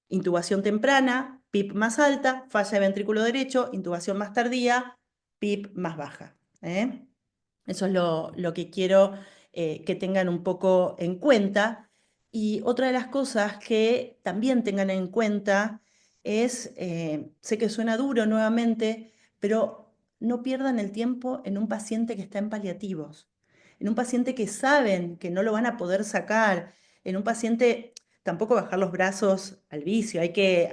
intubación temprana, PIB más alta, falla de ventrículo derecho, intubación más tardía, PIB más baja. ¿Eh? Eso es lo que quiero que tengan un poco en cuenta. Y otra de las cosas que también tengan en cuenta es, sé que suena duro nuevamente, pero no pierdan el tiempo en un paciente que está en paliativos, en un paciente que saben que no lo van a poder sacar, en un paciente, tampoco bajar los brazos al vicio, hay que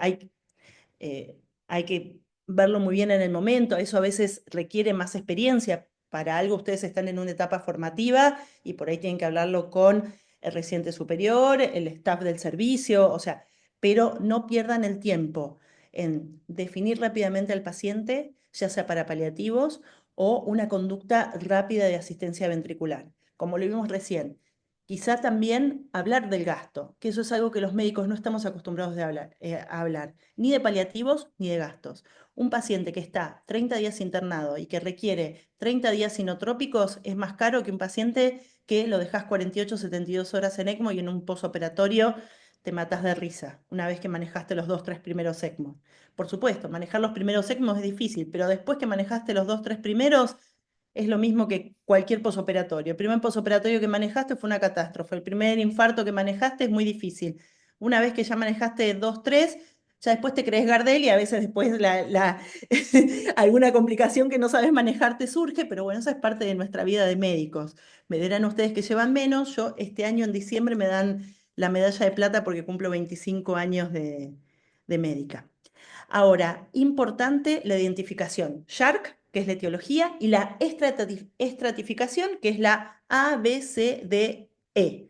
verlo muy bien en el momento, eso a veces requiere más experiencia. Para algo ustedes están en una etapa formativa y por ahí tienen que hablarlo con el residente superior, el staff del servicio, o sea, pero no pierdan el tiempo en definir rápidamente al paciente, ya sea para paliativos o una conducta rápida de asistencia ventricular. Como lo vimos recién, quizá también hablar del gasto, que eso es algo que los médicos no estamos acostumbrados a hablar, ni de paliativos ni de gastos. Un paciente que está 30 días internado y que requiere 30 días inotrópicos es más caro que un paciente que lo dejas 48, 72 horas en ECMO y en un posoperatorio te matas de risa una vez que manejaste los 2, 3 primeros ECMO. Por supuesto, manejar los primeros ECMO es difícil, pero después que manejaste los 2, 3 primeros, es lo mismo que cualquier posoperatorio. El primer posoperatorio que manejaste fue una catástrofe. El primer infarto que manejaste es muy difícil. Una vez que ya manejaste 2, 3, ya después te crees Gardel y a veces después alguna complicación que no sabes manejar te surge, pero bueno, esa es parte de nuestra vida de médicos. Me dirán ustedes que llevan menos. Yo este año en diciembre me dan la medalla de plata porque cumplo 25 años de médica. Ahora, importante la identificación. SHARC, que es la etiología, y la estratificación, que es la A, B, C, D, E.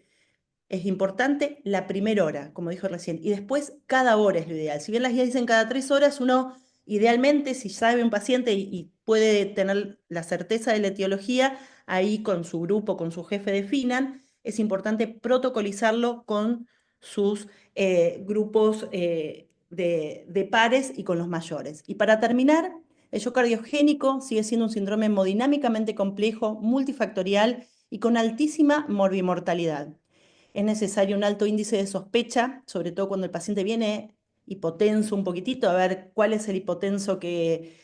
Es importante la primera hora, como dijo recién, y después cada hora es lo ideal. Si bien las guías dicen cada 3 horas, uno idealmente, si sabe un paciente y puede tener la certeza de la etiología, ahí con su grupo, con su jefe definan, es importante protocolizarlo con sus grupos de pares y con los mayores. Y para terminar, el shock cardiogénico sigue siendo un síndrome hemodinámicamente complejo, multifactorial y con altísima morbimortalidad. Es necesario un alto índice de sospecha, sobre todo cuando el paciente viene hipotenso un poquitito, a ver cuál es el hipotenso que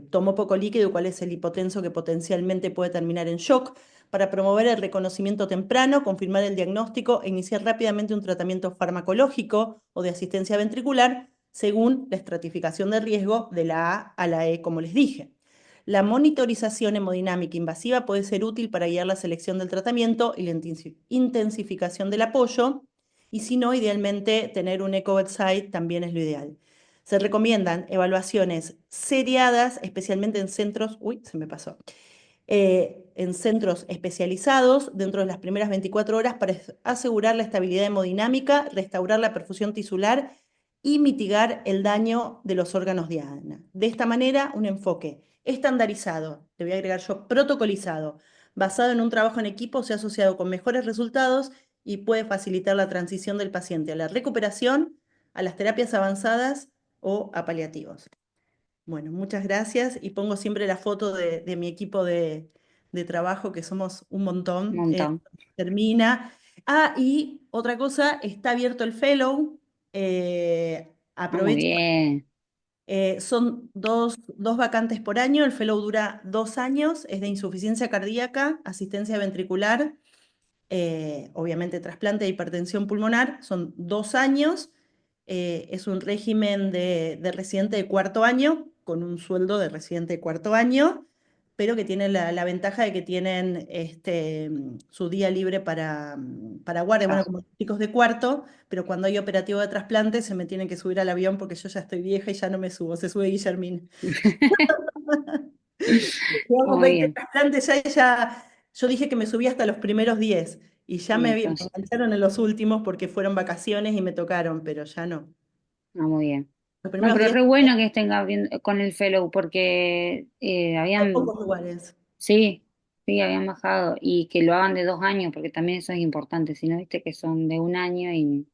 tomó poco líquido y cuál es el hipotenso que potencialmente puede terminar en shock, para promover el reconocimiento temprano, confirmar el diagnóstico e iniciar rápidamente un tratamiento farmacológico o de asistencia ventricular según la estratificación de riesgo de la A a la E, como les dije. La monitorización hemodinámica invasiva puede ser útil para guiar la selección del tratamiento y la intensificación del apoyo, y si no, idealmente tener un eco bedside también es lo ideal. Se recomiendan evaluaciones seriadas, especialmente en centros, en centros especializados dentro de las primeras 24 horas para asegurar la estabilidad hemodinámica, restaurar la perfusión tisular y mitigar el daño de los órganos diana. De esta manera, un enfoque estandarizado, le voy a agregar yo protocolizado, basado en un trabajo en equipo, se ha asociado con mejores resultados y puede facilitar la transición del paciente a la recuperación, a las terapias avanzadas o a paliativos. Bueno, muchas gracias y pongo siempre la foto de mi equipo de trabajo, que somos un Un montón. montón. Termina. Ah, y otra cosa, está abierto el fellow. Ah, muy Aprovechen. bien. Son dos vacantes por año. El fellow dura 2 años. Es de insuficiencia cardíaca, asistencia ventricular, obviamente trasplante de hipertensión pulmonar. Son 2 años. Es un régimen de residente de cuarto año con un sueldo de residente de cuarto año. pero que tienen la ventaja de que tienen su día libre para guardia, bueno, Ah, como chicos de cuarto, pero cuando hay operativo de trasplante se me tienen que subir al avión porque yo ya estoy vieja y ya no me subo, se sube Guillermina. Llevamos muy 20 bien. trasplantes ya, yo dije que me subía hasta los primeros 10 y ya Y me entonces, engancharon en los últimos porque fueron vacaciones y me tocaron, pero ya no. muy bien. Los No, primeros pero 10 re bueno que estén con el fellow, porque hay habían, pocos lugares. sí, sí, habían bajado, y que lo hagan de 2 años, porque también eso es importante, si no, viste que son de un año y...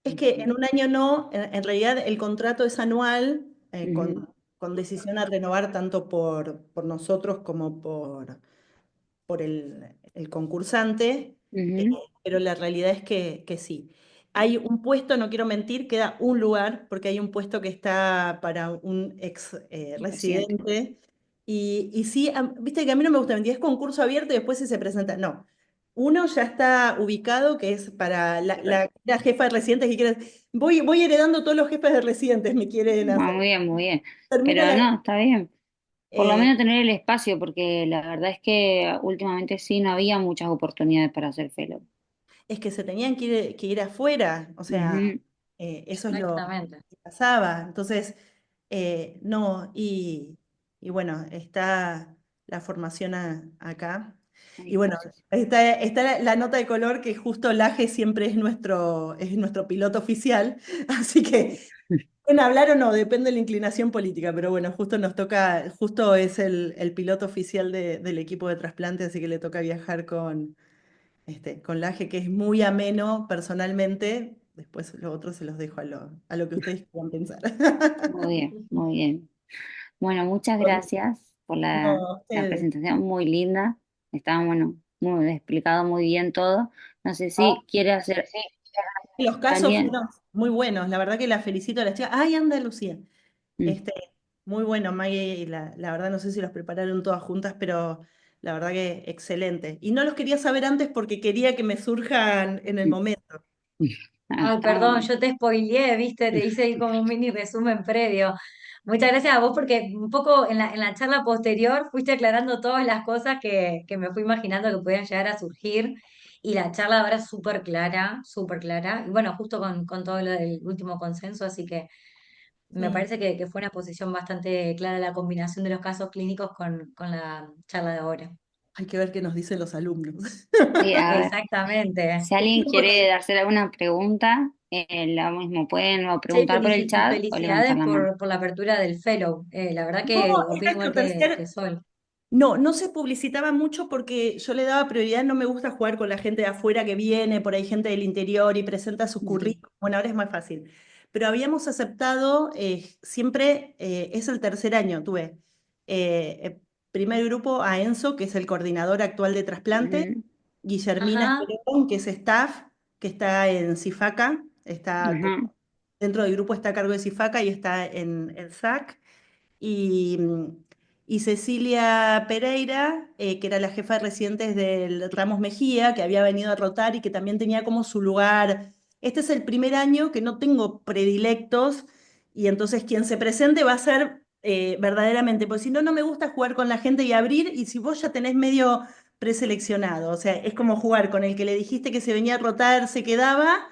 Es que en un año no, en realidad el contrato es anual, Ujú, con decisión a renovar tanto por nosotros como por el concursante, eh, ujú, pero la realidad es que sí. Hay un puesto, no quiero mentir, queda un lugar, porque hay un puesto que está para un ex reciente. residente. Y sí, viste que a mí no me gusta mentir, es concurso abierto y después si se presenta. No. Uno ya está ubicado, que es para la jefa de residentes que quiere. Voy heredando todos los jefes de residentes, me quieren hacer. Muy bien, muy bien. Termina Pero la. no, está bien. Por lo eh, menos tener el espacio, porque la verdad es que últimamente sí no había muchas oportunidades para hacer fellow. es que se tenían que ir afuera, o sea, Ujú, eso es lo Exactamente. que pasaba. Entonces, no, y bueno, está la formación acá. a Y bueno, disposición. está la nota de color que justo Laje siempre es nuestro piloto oficial, así que pueden hablar o no, depende de la inclinación política, pero bueno, justo nos toca, justo es el piloto oficial del equipo de trasplante, así que le toca viajar con Laje, que es muy ameno personalmente. Después los otros se los dejo a lo que ustedes quieran pensar. Muy bien, muy bien. Bueno, muchas gracias por No, la ustedes. presentación, muy linda. Estaba, bueno, muy explicado muy bien todo. No sé si quiere hacer Los casos alguien. fueron muy buenos, la verdad que la felicito a las chicas. ¡Ay, anda Lucía! Mm, Este, muy bueno, Maggie, y la verdad no sé si los prepararon todas juntas, pero la verdad que excelente. Y no los quería saber antes porque quería que me surjan en el mm, momento. mm. Ah, Ay, está muy perdón, bien. yo te spoileé, viste, te hice ahí como un mini resumen previo. Muchas gracias a vos porque un poco en la charla posterior fuiste aclarando todas las cosas que me fui imaginando que podían llegar a surgir y la charla ahora es súper clara, súper clara. Y bueno, justo con todo lo del último consenso, así que me Sí, parece que fue una posición bastante clara la combinación de los casos clínicos con la charla de ahora. hay que ver qué nos dicen los alumnos. Sí, a ver, Exactamente. si alguien quiere hacer alguna pregunta, lo mismo, pueden o Che, preguntar por el chat o levantar felicidades la mano. por la apertura del Fellow. La verdad No, que esta opino es igual tu que tercer. Sol. No, no se publicitaba mucho porque yo le daba prioridad, no me gusta jugar con la gente de afuera que viene, por ahí gente del interior y presenta sus Ujú, currículums. Bueno, ahora es más fácil. Pero habíamos aceptado, siempre es el tercer año, tuve primer grupo a Enzo, que es el coordinador actual de trasplante, ujú, Guillermina Ajá, Perón, que es staff, que está en CIFACA, ajá, dentro del grupo está a cargo de CIFACA y está en SAC y, y Cecilia Pereira, que era la jefa de residentes del Ramos Mejía, que había venido a rotar y que también tenía como su lugar. Este es el primer año que no tengo predilectos y entonces quien se presente va a ser verdaderamente, porque si no, no me gusta jugar con la gente y abrir y si vos ya tenés medio preseleccionado, o sea, es como jugar con el que le dijiste que se venía a rotar, se quedaba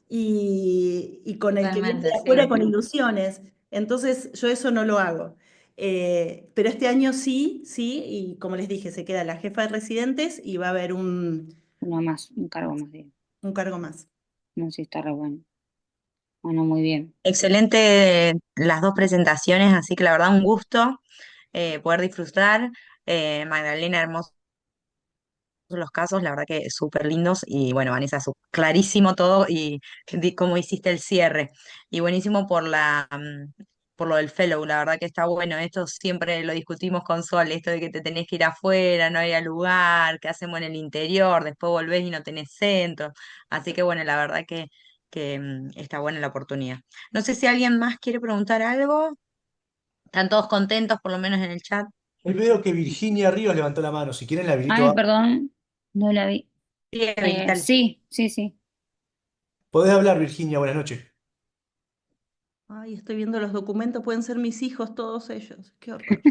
y con el que viene totalmente, de afuera sí. con ilusiones. Entonces yo eso no lo hago. Pero este año sí, sí, y como les dije, se queda la jefa de residentes y va a haber uno más, un cargo más bien. un cargo más. No sé si está re bueno. Bueno, muy bien. Excelente las dos presentaciones, así que la verdad un gusto poder disfrutar. Magdalena, hermoso los casos, la verdad que súper lindos y bueno, Vanessa, clarísimo todo y cómo hiciste el cierre. Y buenísimo por lo del fellow, la verdad que está bueno. Esto siempre lo discutimos con Sol, esto de que te tenés que ir afuera, no hay lugar, qué hacemos en el interior, después volvés y no tenés centro. Así que bueno, la verdad que está buena la oportunidad. No sé si alguien más quiere preguntar algo. ¿Están todos contentos, por lo menos en el chat? Veo que Virginia Ríos levantó la mano. Si quieren la habilito Ay, a... perdón, no la vi. Sí, habilitar. Sí, sí, sí. Podés hablar, Virginia. Buenas noches. Ay, estoy viendo los documentos, pueden ser mis hijos, todos ellos. Qué horror.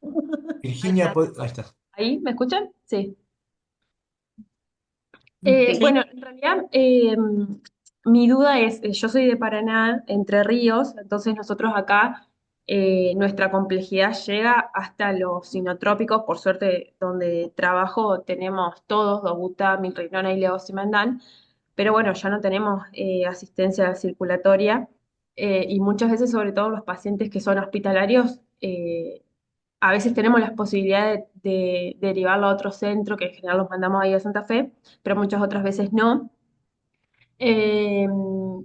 Ahí Virginia, está. ahí está. ¿Ahí me escuchan? Sí. Sí. Bueno, en realidad mi duda es, yo soy de Paraná, Entre Ríos, entonces nosotros acá nuestra complejidad llega hasta los sinotrópicos, por suerte donde trabajo tenemos todos, Dobuta, Milrinona y Levosimendan, pero bueno, ya no tenemos asistencia circulatoria y muchas veces, sobre todo los pacientes que son hospitalarios, a veces tenemos las posibilidades de derivarlo a otro centro, que en general los mandamos ahí a Santa Fe, pero muchas otras veces no. Eh,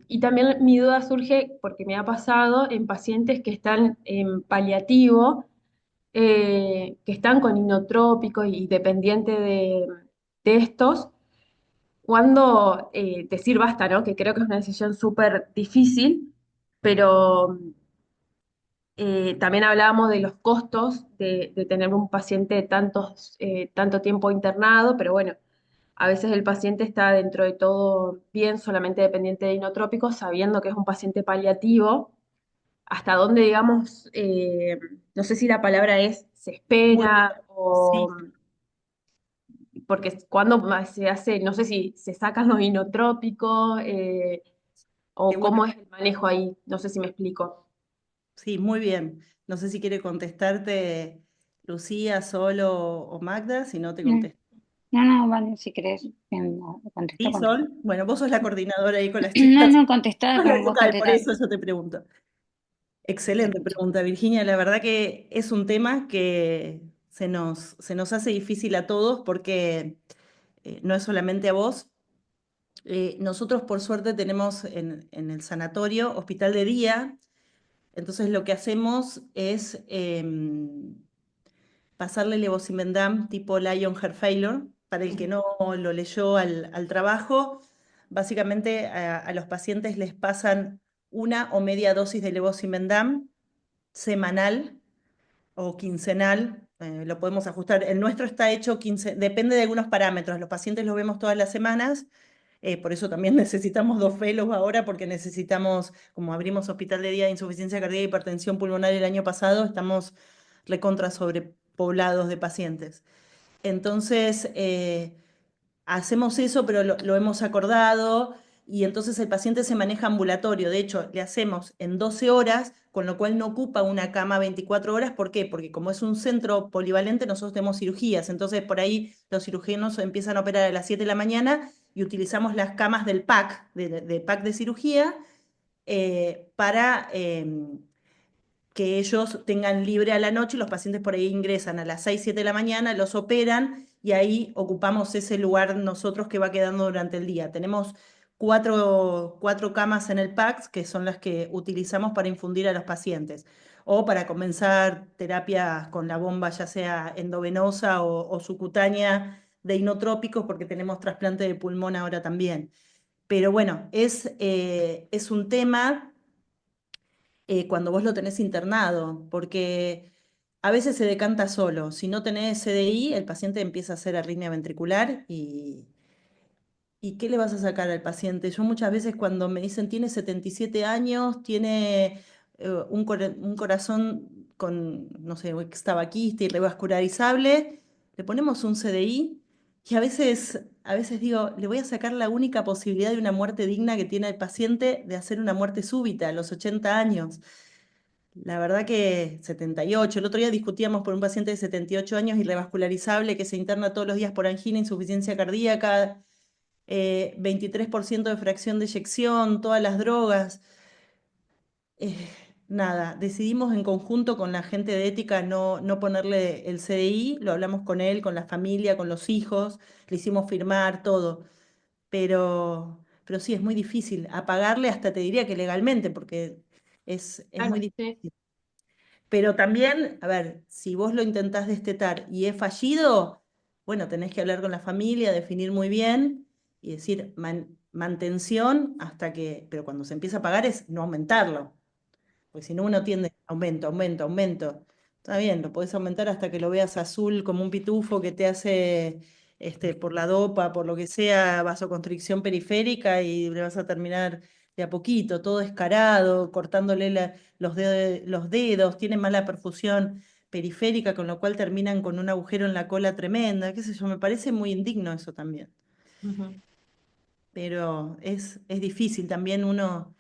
y también mi duda surge porque me ha pasado en pacientes que están en paliativo, que están con inotrópicos y dependiente de estos, cuando decir basta, ¿no? Que creo que es una decisión súper difícil, pero también hablábamos de los costos de tener un paciente tanto tiempo internado, pero bueno, a veces el paciente está dentro de todo bien, solamente dependiente de inotrópicos, sabiendo que es un paciente paliativo, hasta dónde, digamos, no sé si la palabra es se Bueno, espera o sí, porque cuando se hace, no sé si se sacan los inotrópicos qué o bueno. cómo es el manejo ahí, no sé si me explico. Sí, muy bien. No sé si quiere contestarte Lucía, Solo o Magda, si no te Mm. contesto. No, no, vale, si querés, contesta, ¿Sí, contesta. Sol? Bueno, vos sos la coordinadora ahí con las No, chicas. no, contestá, Sos la vos vocal, por contestá. eso yo te pregunto. Te Excelente escucho. pregunta, Virginia. La verdad que es un tema que se nos hace difícil a todos porque no es solamente a vos. Nosotros, por suerte, tenemos en el sanatorio hospital de día. Entonces, lo que hacemos es pasarle levosimendan tipo Lion Hair Failure. Para el que no lo leyó al trabajo, básicamente a los pacientes les pasan una o media dosis de levosimendan semanal o quincenal, lo podemos ajustar. El nuestro está hecho depende de algunos parámetros. Los pacientes los vemos todas las semanas, por eso también necesitamos 2 fellows ahora, porque necesitamos, como abrimos hospital de día de insuficiencia cardíaca y hipertensión pulmonar el año pasado, estamos recontra sobrepoblados de pacientes. Entonces, hacemos eso, pero lo hemos acordado y entonces el paciente se maneja ambulatorio. De hecho, le hacemos en 12 horas, con lo cual no ocupa una cama 24 horas. ¿Por qué? Porque como es un centro polivalente, nosotros tenemos cirugías. Entonces, por ahí los cirujanos empiezan a operar a las 7 de la mañana y utilizamos las camas del PAC, de PAC de cirugía, para que ellos tengan libre a la noche y los pacientes por ahí ingresan a las 6 7 de la mañana, los operan y ahí ocupamos ese lugar nosotros que va quedando durante el día. Tenemos cuatro camas en el PACS que son las que utilizamos para infundir a los pacientes o para comenzar terapias con la bomba, ya sea endovenosa o subcutánea de inotrópicos, porque tenemos trasplante de pulmón ahora también. Pero bueno, es un tema cuando vos lo tenés internado, porque a veces se decanta solo. Si no tenés CDI, el paciente empieza a hacer arritmia ventricular ¿y qué le vas a sacar al paciente? Yo muchas veces cuando me dicen tiene 77 años, tiene un corazón con, no sé, extavaquista y revascularizable, le ponemos un CDI y a veces digo, le voy a sacar la única posibilidad de una muerte digna que tiene el paciente de hacer una muerte súbita a los 80 años. La verdad que 78. El otro día discutíamos por un paciente de 78 años y revascularizable que se interna todos los días por angina, insuficiencia cardíaca, 23% de fracción de eyección, todas las drogas. Eh, Nada, decidimos en conjunto con la gente de ética no ponerle el CDI, lo hablamos con él, con la familia, con los hijos, le hicimos firmar todo, pero sí, es muy difícil. Apagarle hasta te diría que legalmente, porque es muy Claro, sí. difícil. Pero también, a ver, si vos lo intentás destetar y es fallido, bueno, tenés que hablar con la familia, definir muy bien y decir mantención hasta que, pero cuando se empieza a pagar es no aumentarlo, porque si no uno tiende aumento, aumento, aumento. Está bien, lo podés aumentar hasta que lo veas azul como un pitufo que te hace por la dopa, por lo que sea, vasoconstricción periférica y le vas a terminar de a poquito, todo escarado, cortándole los dedos, tiene mala perfusión periférica, con lo cual terminan con un agujero en la cola tremenda, qué sé yo, me parece muy indigno eso también. Ujú. Pero es difícil también uno,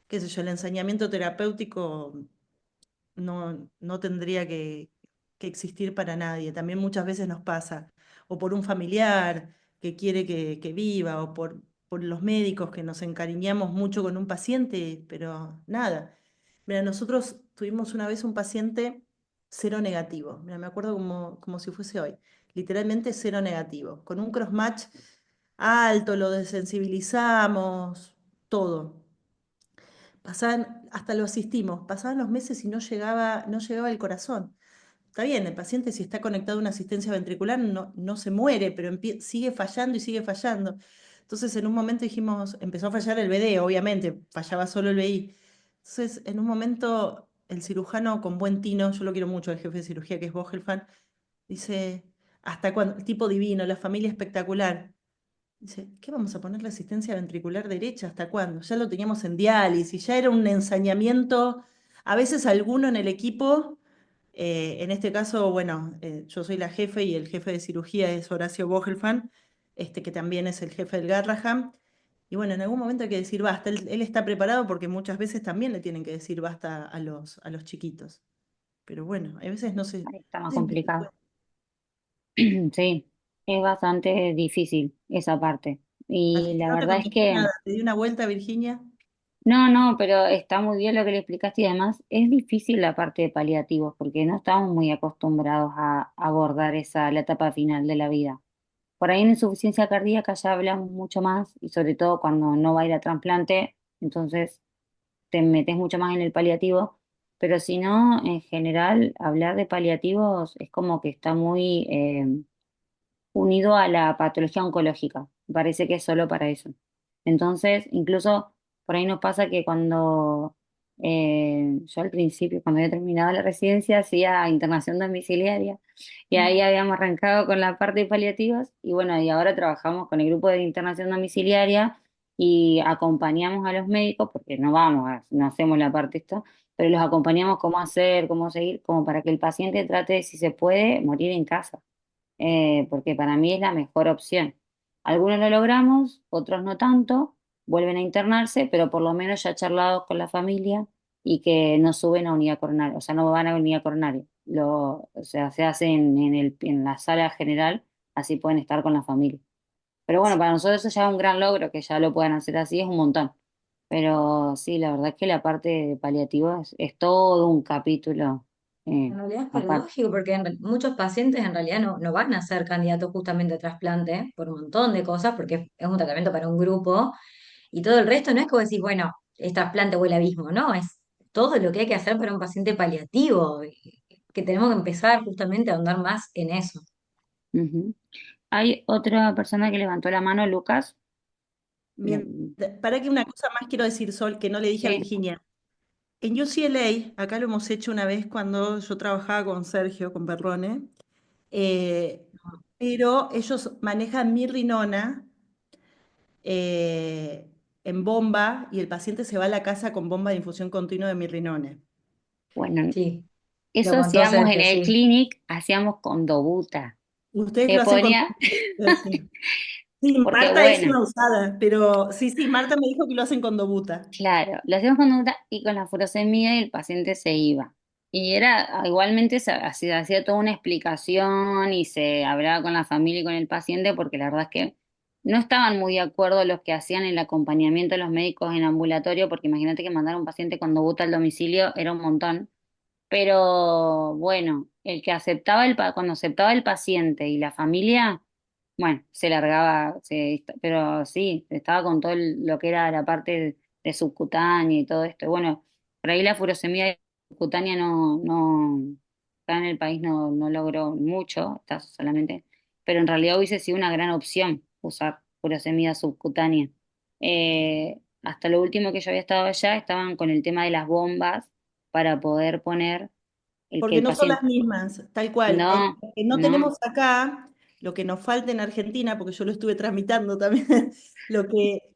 qué sé yo, el ensañamiento terapéutico no tendría que existir para nadie. También muchas veces nos pasa, o por un familiar que quiere que viva, o por los médicos que nos encariñamos mucho con un paciente, pero nada. Mira, nosotros tuvimos una vez un paciente cero negativo. Mira, me acuerdo como si fuese hoy. Literalmente cero negativo. Con un crossmatch alto, lo desensibilizamos, todo. Hasta lo asistimos, pasaban los meses y no llegaba el corazón. Está bien, el paciente si está conectado a una asistencia ventricular no se muere, pero sigue fallando y sigue fallando. Entonces en un momento dijimos, empezó a fallar el BD, obviamente, fallaba solo el BI. Entonces en un momento el cirujano con buen tino, yo lo quiero mucho, el jefe de cirugía que es Vogelfan, dice, ¿hasta cuándo? El tipo divino, la familia espectacular. Dice, ¿qué vamos a poner la asistencia ventricular derecha? ¿Hasta cuándo? Ya lo teníamos en diálisis, ya era un ensañamiento. A veces alguno en el equipo, en este caso, bueno, yo soy la jefe y el jefe de cirugía es Horacio Vogelfan, que también es el jefe del Garraham. Y bueno, en algún momento hay que decir basta. Él está preparado porque muchas veces también le tienen que decir basta a los chiquitos. Pero bueno, a veces no sé. Ahí está más Sí, complicado. Sí, es bastante difícil esa parte. así Y que la no te verdad es contesté que nada. Te di una vuelta, Virginia. no, no, pero está muy bien lo que le explicaste y además es difícil la parte de paliativos porque no estamos muy acostumbrados a abordar la etapa final de la vida. Por ahí en insuficiencia cardíaca ya hablamos mucho más y sobre todo cuando no va a ir a trasplante, entonces te metes mucho más en el paliativo, pero si no, en general, hablar de paliativos es como que está muy unido a la patología oncológica. Parece que es solo para eso. Entonces, incluso por ahí nos pasa que cuando yo al principio, cuando había terminado la residencia, hacía internación domiciliaria y ahí habíamos arrancado con la parte de paliativos y bueno, y ahora trabajamos con el grupo de internación domiciliaria y acompañamos a los médicos, porque no vamos, no hacemos la parte esta, pero los acompañamos cómo hacer, cómo seguir, como para que el paciente trate, si se puede, morir en casa porque para mí es la mejor opción. Algunos lo logramos, otros no tanto, vuelven a internarse, pero por lo menos ya charlados con la familia y que no suben a unidad coronaria, o sea, no van a unidad coronaria. O sea, se hace en la sala general, así pueden estar con la familia. Pero bueno, para nosotros eso ya es un gran logro, que ya lo puedan hacer así, es un montón. Pero sí, la verdad es que la parte de paliativo es todo un capítulo En realidad es aparte. paradójico porque muchos pacientes en realidad no van a ser candidatos justamente a trasplante por un montón de cosas, porque es un tratamiento para un grupo y todo el resto no es como decir, bueno, es trasplante o el abismo, no, es todo lo que hay que hacer para un paciente paliativo, y que tenemos que empezar justamente a ahondar más en eso. Ujú. Hay otra persona que levantó la mano, Lucas. Bien, para que una cosa más quiero decir, Sol, que no le dije a Sí, Virginia. En UCLA, acá lo hemos hecho una vez cuando yo trabajaba con Sergio, con Perrone, eh, pero ellos manejan mirrinona eh, en bomba y el paciente se va a la casa con bomba de infusión continua de mirrinona. bueno, Sí, lo eso contó hacíamos en Sergio, el sí. clinic, hacíamos con Dobuta. Ustedes Se lo hacen con... ponía, Sí. Sí, porque Marta es bueno, una usada, pero sí, Marta me dijo que lo hacen con Dobuta. claro, lo hacíamos con Dobuta y con la furosemida y el paciente se iba. Y igualmente se hacía toda una explicación y se hablaba con la familia y con el paciente porque la verdad es que no estaban muy de acuerdo los que hacían el acompañamiento de los médicos en ambulatorio, porque imagínate que mandar a un paciente con Dobuta al domicilio era un montón. Pero bueno, el que cuando aceptaba el paciente y la familia, bueno, se largaba, pero sí, estaba con todo lo que era la parte de subcutánea y todo esto. Bueno, por ahí la furosemida subcutánea acá en el país no logró mucho, está solamente, pero en realidad hubiese sido una gran opción usar furosemida subcutánea. Hasta lo último que yo había estado allá, estaban con el tema de las bombas para poder poner el que Porque el no son las paciente. mismas, tal cual. No, Lo que no no, tenemos acá, lo que nos falta en Argentina, porque yo lo estuve tramitando también,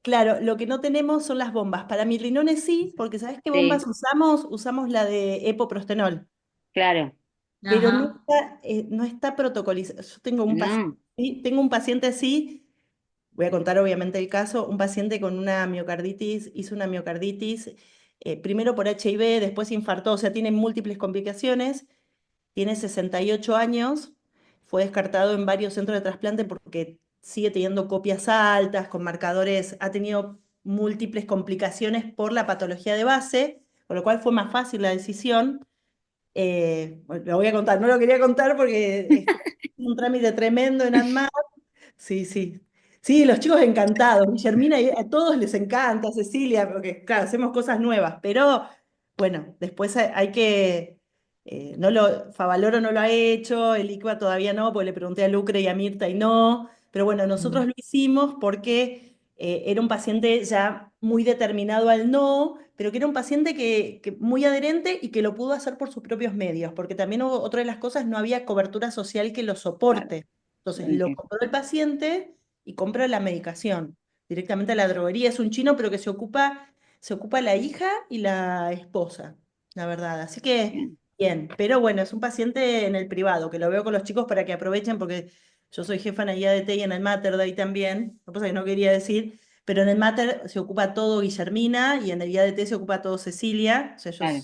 claro, lo que no tenemos son las bombas. Para mirrinones sí, porque ¿sabes qué bombas sí, usamos? Usamos la de epoprostenol. claro. pero no Ajá. está, no está protocolizado. Yo tengo un paciente, No, ¿sí? Tengo un paciente así, voy a contar obviamente el caso, un paciente con una miocarditis, hizo una miocarditis, primero por HIV, después infartó, o sea, tiene múltiples complicaciones, tiene 68 años, fue descartado en varios centros de trasplante porque sigue teniendo copias altas, con marcadores, ha tenido múltiples complicaciones por la patología de base, con lo cual fue más fácil la decisión. Bueno, lo voy a contar, no lo quería contar porque es un trámite tremendo en ANMAT. Sí, sí. Sí, los chicos encantados. Guillermina, y a todos les encanta, Cecilia, porque claro, hacemos cosas nuevas, pero bueno, después hay que, Favaloro no lo ha hecho, el ICBA todavía no, porque le pregunté a Lucre y a Mirta y no, pero bueno, nosotros lo hicimos porque era un paciente ya muy determinado al no, pero que era un paciente que muy adherente y que lo pudo hacer por sus propios medios, porque también otra de las cosas, no había cobertura social que lo claro, soporte. Entonces lo entiendo. compró el paciente y compra la medicación directamente a la droguería. Es un chino, pero que se ocupa la hija y la esposa, la verdad. Así que Bien, bien, pero bueno, es un paciente en el privado, que lo veo con los chicos para que aprovechen, porque yo soy jefa en el IADT y en el Mater Day también, no pasa que no quería decir, pero en el Mater se ocupa todo Guillermina y en el IADT se ocupa todo Cecilia. O sea, yo claro.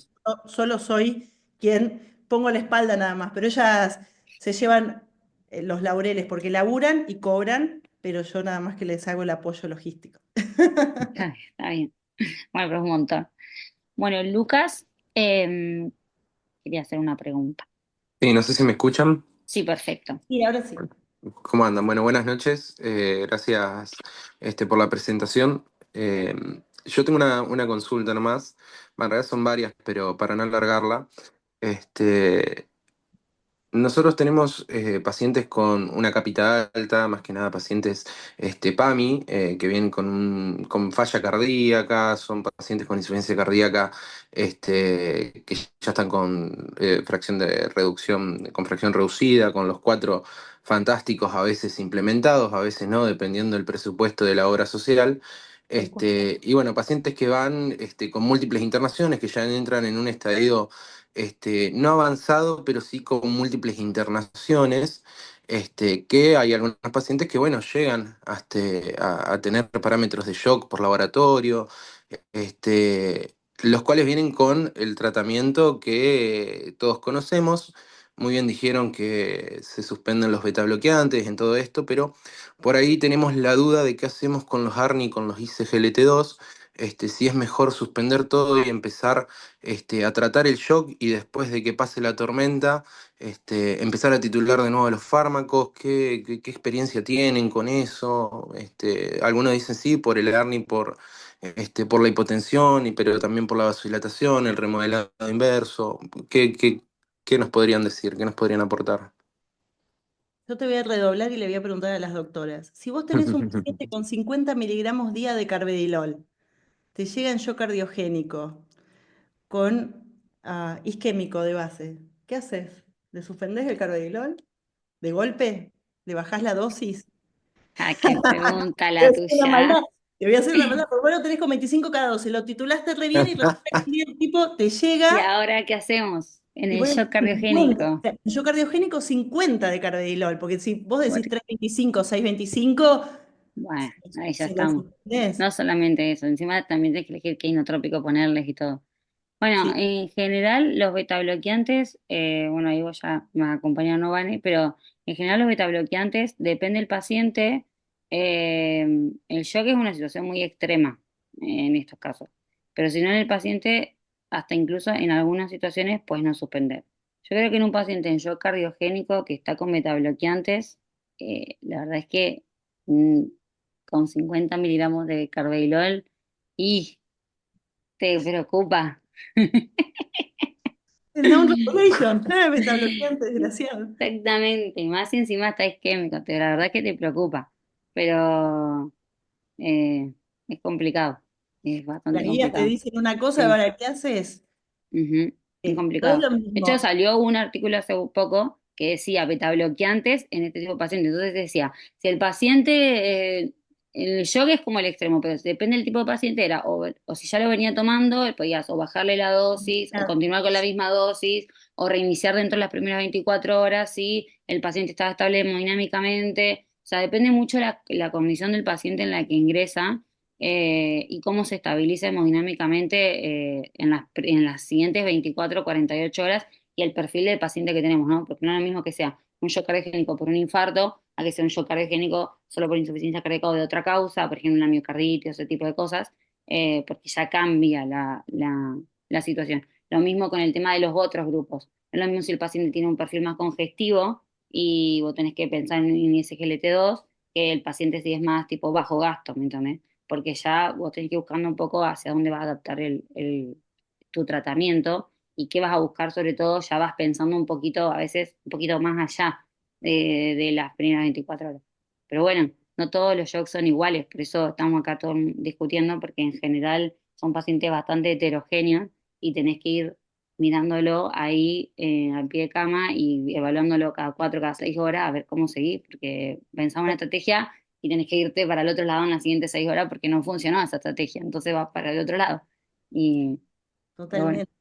solo soy quien pongo la espalda nada más, pero ellas se llevan los laureles porque laburan y cobran, pero yo nada más que les hago el apoyo logístico. Está bien. Bueno, pero es un montón. Bueno, Lucas, quería hacer una pregunta. Sí, no sé si me escuchan. Sí, perfecto. Y ahora sí. ¿Cómo andan? Bueno, buenas noches. Gracias por la presentación. Yo tengo una consulta nomás. Bueno, en realidad son varias, pero para no alargarla. Este, Nosotros tenemos pacientes con una cápita alta, más que nada pacientes PAMI, que vienen con falla cardíaca, son pacientes con insuficiencia cardíaca, que ya están con fracción de reducción, con fracción reducida, con los cuatro fantásticos a veces implementados, a veces no, dependiendo del presupuesto de la obra social. Tal cual. Y bueno, pacientes que van con múltiples internaciones, que ya entran en un estadio no avanzado, pero sí con múltiples internaciones, que hay algunos pacientes que, bueno, llegan a tener parámetros de shock por laboratorio, los cuales vienen con el tratamiento que todos conocemos. Muy bien dijeron que se suspenden los beta bloqueantes en todo esto, pero por ahí tenemos la duda de qué hacemos con los ARNI y con los ICGLT2, si es mejor suspender todo y empezar a tratar el shock y después de que pase la tormenta, empezar a titular de nuevo a los fármacos, qué experiencia tienen con eso. Algunos dicen sí, por el ARNI, por la hipotensión, pero también por la vasodilatación, el remodelado inverso. ¿Qué nos podrían decir? ¿Qué nos podrían aportar? Yo te voy a redoblar y le voy a preguntar a las doctoras. Si vos tenés un paciente con 50 miligramos día de carvedilol, te llega en shock cardiogénico con isquémico de base, ¿qué haces? ¿Le suspendés el carvedilol? ¿De golpe? ¿Le bajás la dosis? Ah, qué pregunta Te voy a la hacer una maldad. tuya. Te voy a hacer una maldad. Por lo tenés con 25 cada dosis. Lo titulaste re bien y resulta que un día el tipo te ¿Y llega ahora qué hacemos? En y el pones shock 50. O cardiogénico. sea, yo cardiogénico 50 de carvedilol, porque si vos decís Bueno, 3,25, 6,25, bueno, ahí ya se lo estamos. suspendés. No solamente eso, encima también tienes que elegir qué inotrópico ponerles y todo. Bueno, Sí. en general los betabloqueantes, bueno, ahí vos ya me acompañaron, no Vane, pero en general los betabloqueantes, depende del paciente, el shock es una situación muy extrema en estos casos, pero si no en el paciente, hasta incluso en algunas situaciones, pues no suspender. Yo creo que en un paciente en shock cardiogénico que está con betabloqueantes, la verdad es que mm, con 50 miligramos de carvedilol, y te preocupa. El down regulation. Me está bloqueando, desgraciado. Exactamente, y más si encima está isquémico, la verdad que te preocupa, pero eh, es complicado, es Las bastante guías te complicado. dicen una cosa, Sí, ahora ¿qué haces? ujú, es No es complicado. lo De hecho, mismo. salió un artículo hace poco que decía beta bloqueantes en este tipo de pacientes. Entonces decía, si el paciente, el shock es como el extremo, pero depende del tipo de paciente, era o si ya lo venía tomando, podías o bajarle la dosis o Ah, continuar con la misma dosis, o reiniciar dentro de las primeras 24 horas si el paciente estaba estable hemodinámicamente. O sea, depende mucho la condición del paciente en la que ingresa y cómo se estabiliza hemodinámicamente en las siguientes 24 o 48 horas y el perfil del paciente que tenemos, ¿no? Porque no es lo mismo que sea un shock cardiogénico por un infarto a que sea un shock cardiogénico solo por insuficiencia cardíaca o de otra causa, por ejemplo, una miocarditis, ese tipo de cosas, porque ya cambia la situación. Lo mismo con el tema de los otros grupos. Es lo mismo si el paciente tiene un perfil más congestivo y vos tenés que pensar en SGLT2 que el paciente si es más tipo bajo gasto, ¿me entendés? Porque ya vos tenés que ir buscando un poco hacia dónde vas a adaptar tu tratamiento y qué vas a buscar sobre todo, ya vas pensando un poquito, a veces un poquito más allá de las primeras 24 horas. Pero bueno, no todos los shocks son iguales, por eso estamos acá todos discutiendo, porque en general son pacientes bastante heterogéneos y tenés que ir mirándolo ahí al pie de cama y evaluándolo cada 4, cada 6 horas a ver cómo seguir, porque pensás una estrategia y tenés que irte para el otro lado en las siguientes 6 horas porque no funcionó esa estrategia, entonces vas para el otro lado. Y, pero bueno. Totalmente.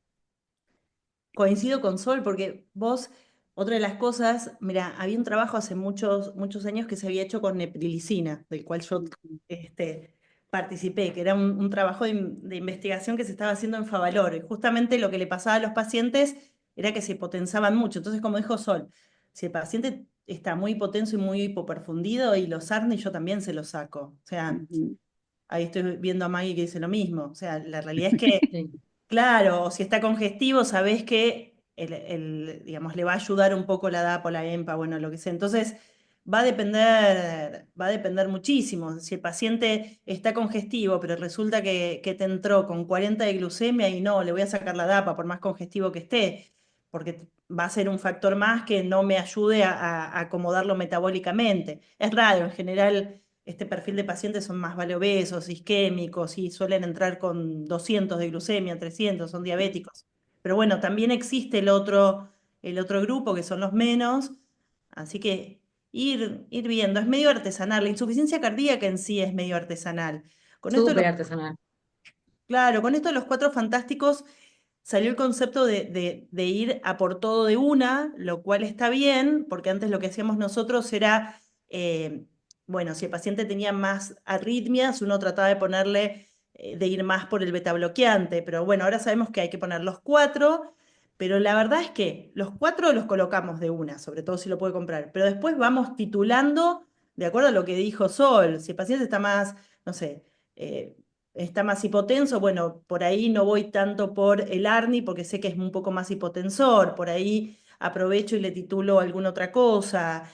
Coincido con Sol, porque vos, otra de las cosas, mira, había un trabajo hace muchos, muchos años que se había hecho con neprilicina, del cual yo este, participé, que era un trabajo de investigación que se estaba haciendo en Favaloro. Y justamente lo que le pasaba a los pacientes era que se hipotensaban mucho. Entonces, como dijo Sol, si el paciente está muy hipotenso y muy hipoperfundido y los ARNI, yo también se los saco. O sea, Ujú. ahí estoy viendo a Maggie que dice lo mismo. O sea, la realidad es que Sí. claro, o si está congestivo, sabés que digamos, le va a ayudar un poco la DAPO, la EMPA, bueno, lo que sea. Entonces, va a depender muchísimo. Si el paciente está congestivo, pero resulta que te entró con 40 de glucemia y no, le voy a sacar la DAPA por más congestivo que esté, porque va a ser un factor más que no me ayude a acomodarlo metabólicamente. Es raro, en general este perfil de pacientes son más obesos, isquémicos y suelen entrar con 200 de glucemia, 300, son diabéticos. Pero bueno, también existe el otro grupo que son los menos, así que ir viendo, es medio artesanal. La insuficiencia cardíaca en sí es medio artesanal. Con esto de Súper los artesanal. Claro, con esto de los cuatro fantásticos salió el concepto de ir a por todo de una, lo cual está bien, porque antes lo que hacíamos nosotros era, bueno, si el paciente tenía más arritmias, uno trataba de ponerle, de ir más por el beta bloqueante, pero bueno, ahora sabemos que hay que poner los cuatro, pero la verdad es que los cuatro los colocamos de una, sobre todo si lo puede comprar, pero después vamos titulando de acuerdo a lo que dijo Sol, si el paciente está más, no sé, eh, está más hipotenso, bueno, por ahí no voy tanto por el ARNI porque sé que es un poco más hipotensor, por ahí aprovecho y le titulo alguna otra cosa,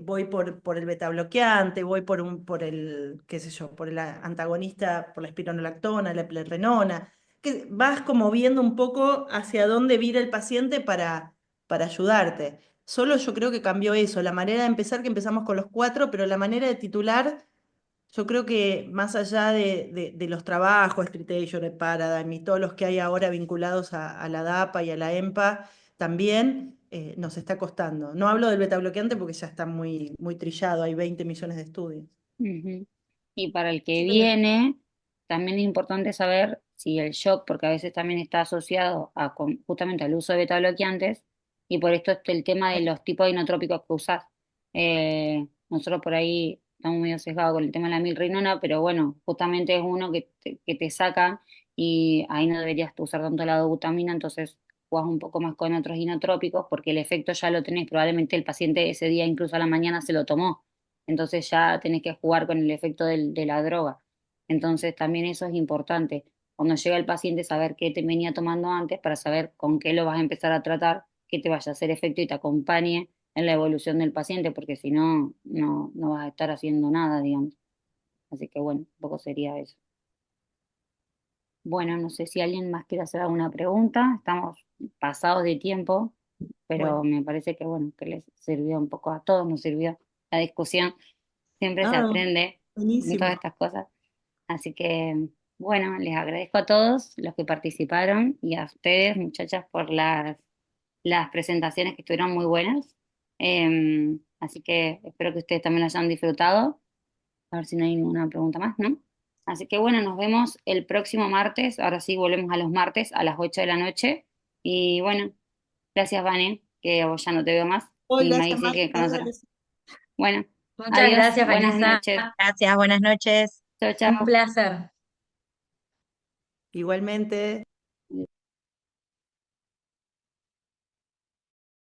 voy por el beta bloqueante, voy por el, qué sé yo, por el antagonista, por la espironolactona, la eplerenona, que vas como viendo un poco hacia dónde vira el paciente para ayudarte. Solo yo creo que cambió eso, la manera de empezar, que empezamos con los cuatro, pero la manera de titular yo creo que más allá de los trabajos, Street Agent, Paradigm y todos los que hay ahora vinculados a la DAPA y a la EMPA, también nos está costando. No hablo del betabloqueante porque ya está muy, muy trillado, hay 20 millones de estudios. Ujú. Y para el que Así que, viene, también es importante saber si el shock, porque a veces también está asociado justamente al uso de beta bloqueantes, y por esto es el tema de los tipos de inotrópicos que usás. Nosotros por ahí estamos medio sesgados con el tema de la milrinona, pero bueno, justamente es uno que te saca y ahí no deberías usar tanto la dobutamina, entonces jugás un poco más con otros inotrópicos, porque el efecto ya lo tenés, probablemente el paciente ese día, incluso a la mañana, se lo tomó entonces ya tenés que jugar con el efecto de la droga. Entonces también eso es importante. Cuando llega el paciente, saber qué te venía tomando antes para saber con qué lo vas a empezar a tratar, que te vaya a hacer efecto y te acompañe en la evolución del paciente, porque si no, no vas a estar haciendo nada, digamos. Así que bueno, un poco sería eso. Bueno, no sé si alguien más quiere hacer alguna pregunta. Estamos pasados de tiempo, pero bueno, me parece que bueno, que les sirvió un poco a todos, nos sirvió la discusión. Siempre se ah, aprende en todas buenísimo. estas cosas. Así que, bueno, les agradezco a todos los que participaron y a ustedes, muchachas, por las presentaciones que estuvieron muy buenas. Así que espero que ustedes también lo hayan disfrutado. A ver si no hay ninguna pregunta más, ¿no? Así que, bueno, nos vemos el próximo martes. Ahora sí, volvemos a los martes a las 8 de la noche. Y bueno, Gracias, Vane, que a vos ya no te veo más. Hoy, Y me gracias, dice Mari, que con gracias, otra. Vanessa. Bueno, Muchas adiós, gracias, buenas Vanessa. noches. Gracias, buenas noches. Chao, Un chao. placer. Igualmente.